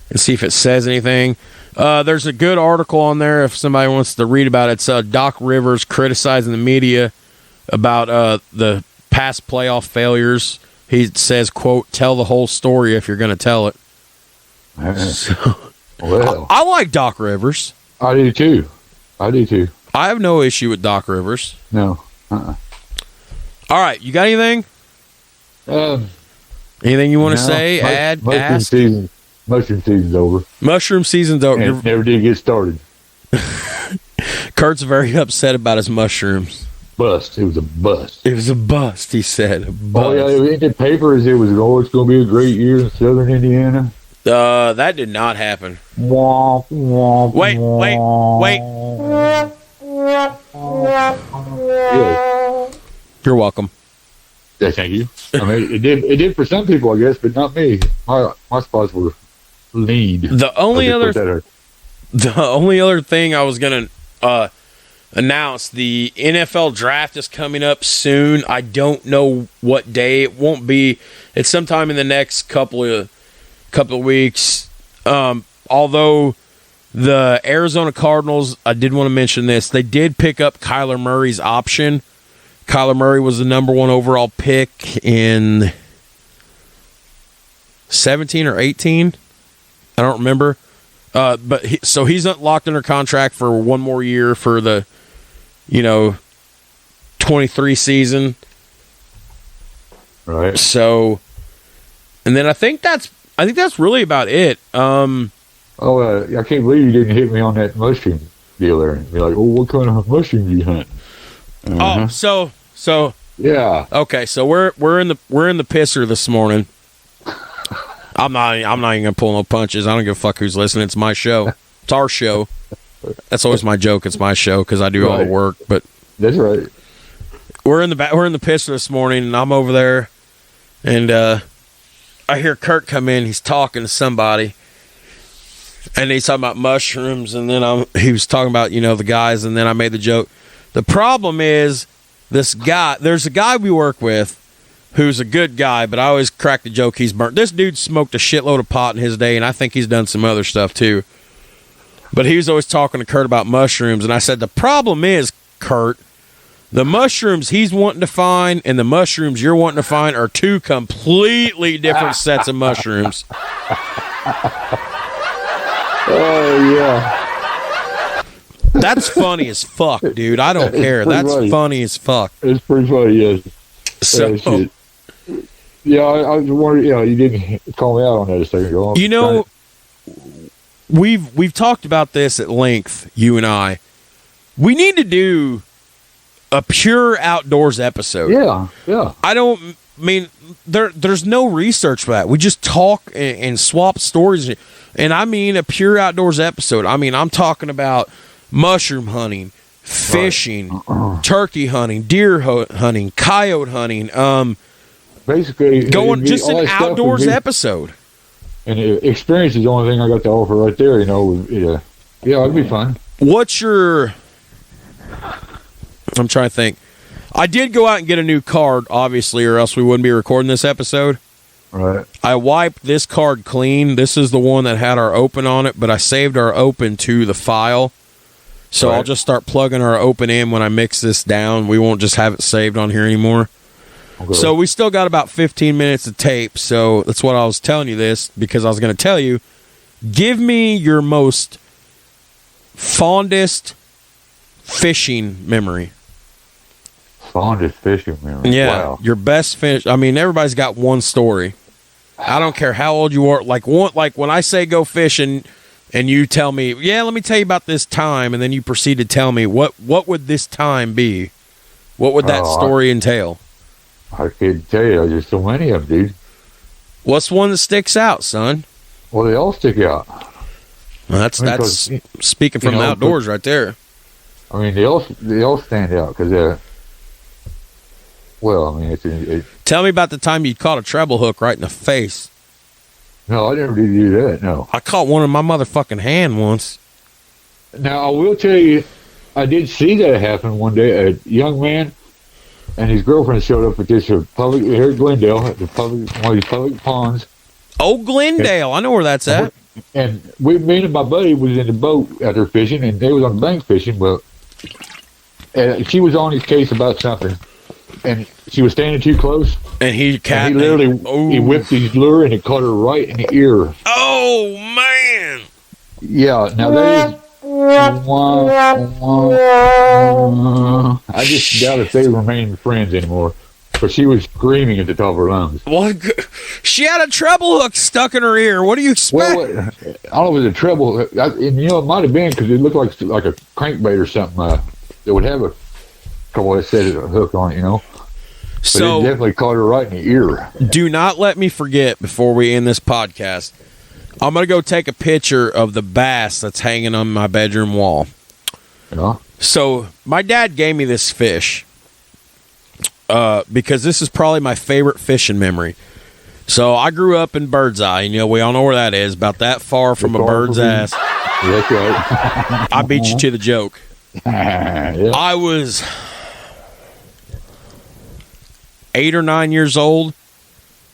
and see if it says anything. There's a good article on there if somebody wants to read about it. It's Doc Rivers criticizing the media about the past playoff failures. He says, quote, "Tell the whole story if you're going to tell it." So, well, I like Doc Rivers. I do too. I have no issue with Doc Rivers. No. All right, you got anything? Anything you want to say? Add? Ask? Mushroom season's over. Mushroom season's over. And it never did get started. Kurt's very upset about his mushrooms. Bust. It was a bust. It was a bust, he said. A bust. Oh, yeah, in the papers, it was, it's going to be a great year in southern Indiana. That did not happen. Wait. Yeah. You're welcome. Yeah, thank you. I mean, it did for some people, I guess, but not me. My spots were lead. The only other thing I was going to announce, the NFL draft is coming up soon. I don't know what day. It won't be. It's sometime in the next couple of weeks. Although the Arizona Cardinals, I did want to mention this, they did pick up Kyler Murray's option. Kyler Murray was the number 1 overall pick in 17 or 18. I don't remember. But he's not locked under contract for one more year for the 23 season. Right. So, and then I think that's really about it. I can't believe you didn't hit me on that mushroom deal there. Be like, oh, what kind of mushroom do you hunt? Oh, so yeah. Okay, so we're in the pisser this morning. I'm not even gonna pull no punches. I don't give a fuck who's listening. It's my show. It's our show. That's always my joke. It's my show because I do all the work. But that's right. We're in the pisser this morning, and I'm over there, and I hear Kurt come in. He's talking to somebody, and he's talking about mushrooms, and then he was talking about the guys, and then I made the joke. The problem is this guy. There's a guy we work with who's a good guy, but I always crack the joke he's burnt. This dude smoked a shitload of pot in his day, and I think he's done some other stuff too. But he was always talking to Kurt about mushrooms, and I said, the problem is, Kurt, the mushrooms he's wanting to find and the mushrooms you're wanting to find are two completely different sets of mushrooms. Oh, yeah. That's funny as fuck, dude. I don't care. That's funny as fuck. It's pretty funny, yes. So, yeah, I was wondering, you didn't call me out on that a second ago. We've talked about this at length, you and I. We need to do a pure outdoors episode. Yeah. There's no research for that. We just talk and swap stories. And I mean a pure outdoors episode. I mean, I'm talking about mushroom hunting, fishing, turkey hunting, deer hunting, coyote hunting. Basically, going just an outdoors episode. And experience is the only thing I got to offer right there. Yeah, it'd be fun. What's your? I'm trying to think. I did go out and get a new card, obviously, or else we wouldn't be recording this episode. Right. I wiped this card clean. This is the one that had our open on it, but I saved our open to the file. So I'll just start plugging our open in when I mix this down. We won't just have it saved on here anymore. Okay. So we still got about 15 minutes of tape. So that's what I was telling you this, because I was going to tell you, give me your most fondest fishing memory. Fondest fishing memory? Yeah. Wow. Your best fish. I mean, everybody's got one story. I don't care how old you are. Like when I say go fishing and you tell me, yeah, let me tell you about this time, and then you proceed to tell me what would this time be? What would that story entail? I can't tell you. There's so many of them, dude. What's one that sticks out, son? Well, they all stick out. Well, that's speaking from the outdoors right there. I mean, they all stand out because, tell me about the time you caught a treble hook right in the face. No, I never did do that, no. I caught one in my motherfucking hand once. Now, I will tell you, I did see that happen one day. A young man and his girlfriend showed up at this public, here at Glendale, at one of these public ponds. Oh, Glendale. I know where that's at. And me and my buddy was in the boat out there fishing, and they was on the bank fishing. Well, she was on his case about something, and she was standing too close. And he literally he whipped his lure, and it caught her right in the ear. Oh, man. Yeah, now that is... I just doubt if they remain friends anymore. But she was screaming at the top of her lungs. Well, she had a treble hook stuck in her ear. What do you expect? Well, I don't know if it was a treble. It might have been because it looked like a crankbait or something that would have a hook on it, But so, it definitely caught her right in the ear. Do not let me forget before we end this podcast. I'm going to go take a picture of the bass that's hanging on my bedroom wall. Yeah. So my dad gave me this fish because this is probably my favorite fishing memory. So I grew up in Birdseye, and we all know where that is, about that far from a bird's ass. That's right. I beat you to the joke. Yeah. I was 8 or 9 years old,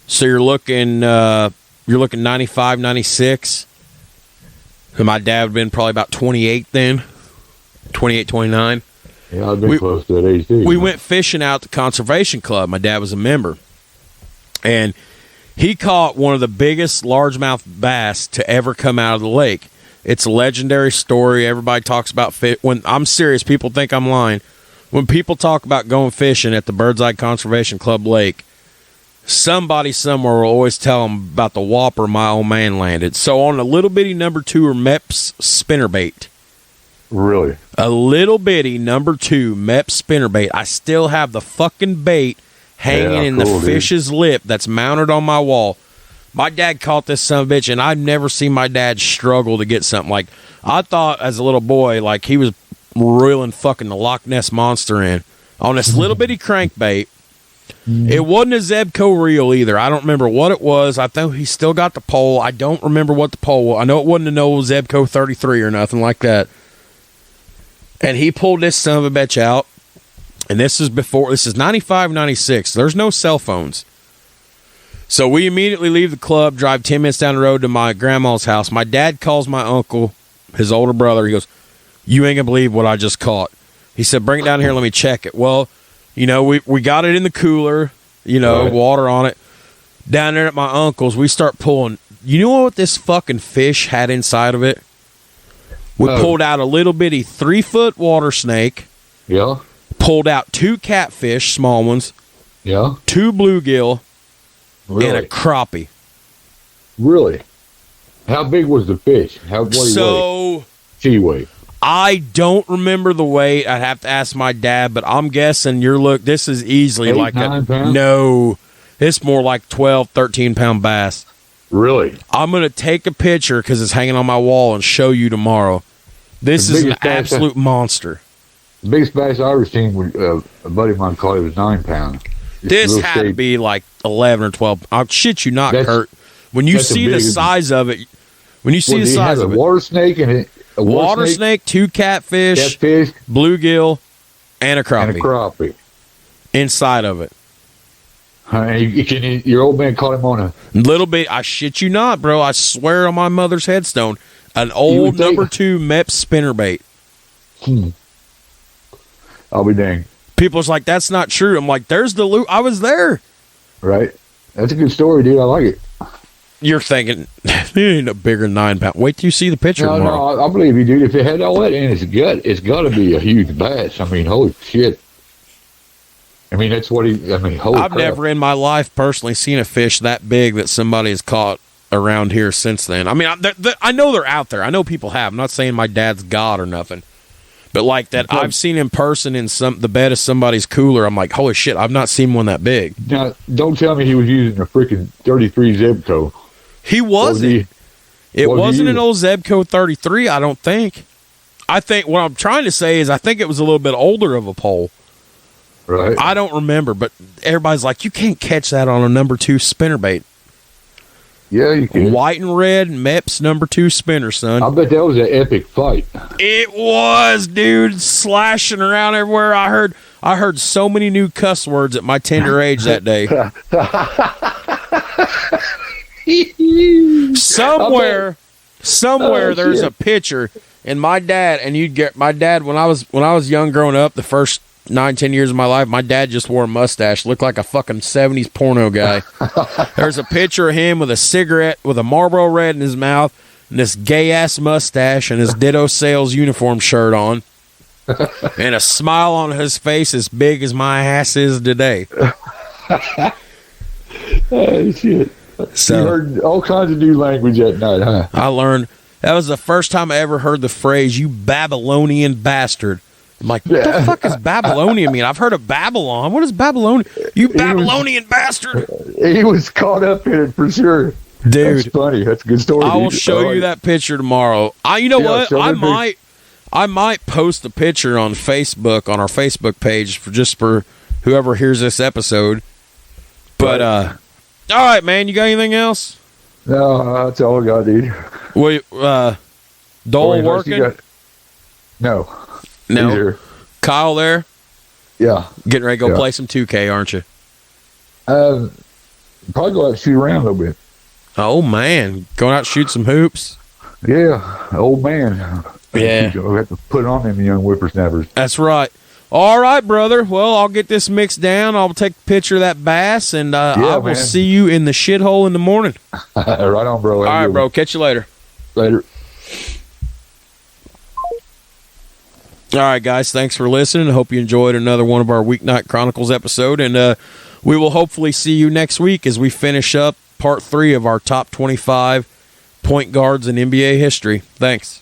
so you're looking 95, 96. And my dad would have been probably about 28 then, 28, 29. Yeah, I've been close to that age too. We went fishing out at the Conservation Club. My dad was a member. And he caught one of the biggest largemouth bass to ever come out of the lake. It's a legendary story. Everybody talks about fish. When I'm serious, people think I'm lying. When people talk about going fishing at the Birdseye Conservation Club lake, somebody somewhere will always tell them about the whopper my old man landed. So on a little bitty number 2 or Mepps spinnerbait. Really? A little bitty number 2 Mepps spinnerbait. I still have the fucking bait hanging in the fish's lip that's mounted on my wall. My dad caught this son of a bitch, and I've never seen my dad struggle to get something. Like, I thought as a little boy, like, he was reeling fucking the Loch Ness Monster in on this little bitty crankbait. It wasn't a Zebco reel either. I don't remember what it was. I think he still got the pole. I don't remember what the pole was. I know it wasn't an old Zebco 33 or nothing like that. And he pulled this son of a bitch out. And this is 95, 96. There's no cell phones. So we immediately leave the club, drive 10 minutes down the road to my grandma's house. My dad calls my uncle, his older brother. He goes, "You ain't going to believe what I just caught." He said, "Bring it down here, let me check it." Well, you know, we got it in the cooler, you know, water on it. Down there at my uncle's, we start pulling. You know what this fucking fish had inside of it? We pulled out a little bitty 3-foot water snake. Yeah. Pulled out 2 catfish, small ones. Yeah. 2 bluegill. Really? And a crappie. Really? How big was the fish? What did he weigh? I don't remember the weight. I'd have to ask my dad, but I'm guessing this is easily 8, like 9 pounds? No, it's more like 12, 13-pound bass. Really? I'm going to take a picture because it's hanging on my wall and show you tomorrow. This is an absolute monster. The biggest bass I ever seen was a buddy of mine caught it was 9 pounds. This had to be like 11 or 12. I'll shit you not, Kurt. When you see the size of it, a water snake and a water snake, 2 catfish, bluegill, and a crappie. Inside of it. Your old man caught him on a little bit. I shit you not, bro. I swear on my mother's headstone, an old number 2 Mepps spinnerbait. I'll be dang. People's like, that's not true. I'm like, there's the loot. I was there. Right. That's a good story, dude. I like it. You're thinking, it ain't a bigger than 9 pound. Wait till you see the picture tomorrow. No, I believe you, dude. If it had all that in its gut, it's got to be a huge bass. I mean, holy shit. I mean, that's what holy I've crap. never in my life personally seen a fish that big that somebody has caught around here since then. I mean, I know they're out there. I know people have. I'm not saying my dad's God or nothing. But like that, I've seen in person in the bed of somebody's cooler. I'm like, holy shit, I've not seen one that big. Now, don't tell me he was using a freaking 33 Zebco. He wasn't. It wasn't an old Zebco 33, I don't think. I think what I'm trying to say is I think it was a little bit older of a pole. Right. I don't remember, but everybody's like, you can't catch that on a number 2 spinnerbait. Yeah, you can. White and red Mepps number 2 spinner, son. I bet that was an epic fight. It was, dude, slashing around everywhere. I heard so many new cuss words at my tender age that day. Somewhere there's a picture, and my dad when I was young growing up, the first 9-10 years of my life, my dad just wore a mustache, looked like a fucking 70s porno guy. There's a picture of him with a cigarette with a Marlboro Red in his mouth and this gay ass mustache and his Ditto Sales uniform shirt on and a smile on his face as big as my ass is today. Oh shit. So you heard all kinds of new language that night, huh? I learned. That was the first time I ever heard the phrase, "you Babylonian bastard." I'm like, what the fuck does Babylonian mean? I've heard of Babylon. What is Babylonian? You Babylonian bastard. He was caught up in it for sure. Dude. That's funny. That's a good story. I will show you that picture tomorrow. What? I might post a picture on Facebook, on our Facebook page, for whoever hears this episode. But, all right, man, you got anything else? No, that's all I got, dude. Dole working? No. No. Kyle there? Yeah. Getting ready to go play some 2K, aren't you? Probably go out and shoot around a little bit. Oh, man. Going out and shoot some hoops? Yeah. Old man. Yeah. You have to put it on them young whippersnappers. That's right. All right, brother. Well, I'll get this mixed down. I'll take a picture of that bass, and I will see you in the shithole in the morning. Right on, bro. All right, bro. Catch you later. Later. All right, guys. Thanks for listening. I hope you enjoyed another one of our Weeknight Chronicles episode, and We will hopefully see you next week as we finish up part 3 of our top 25 point guards in NBA history. Thanks.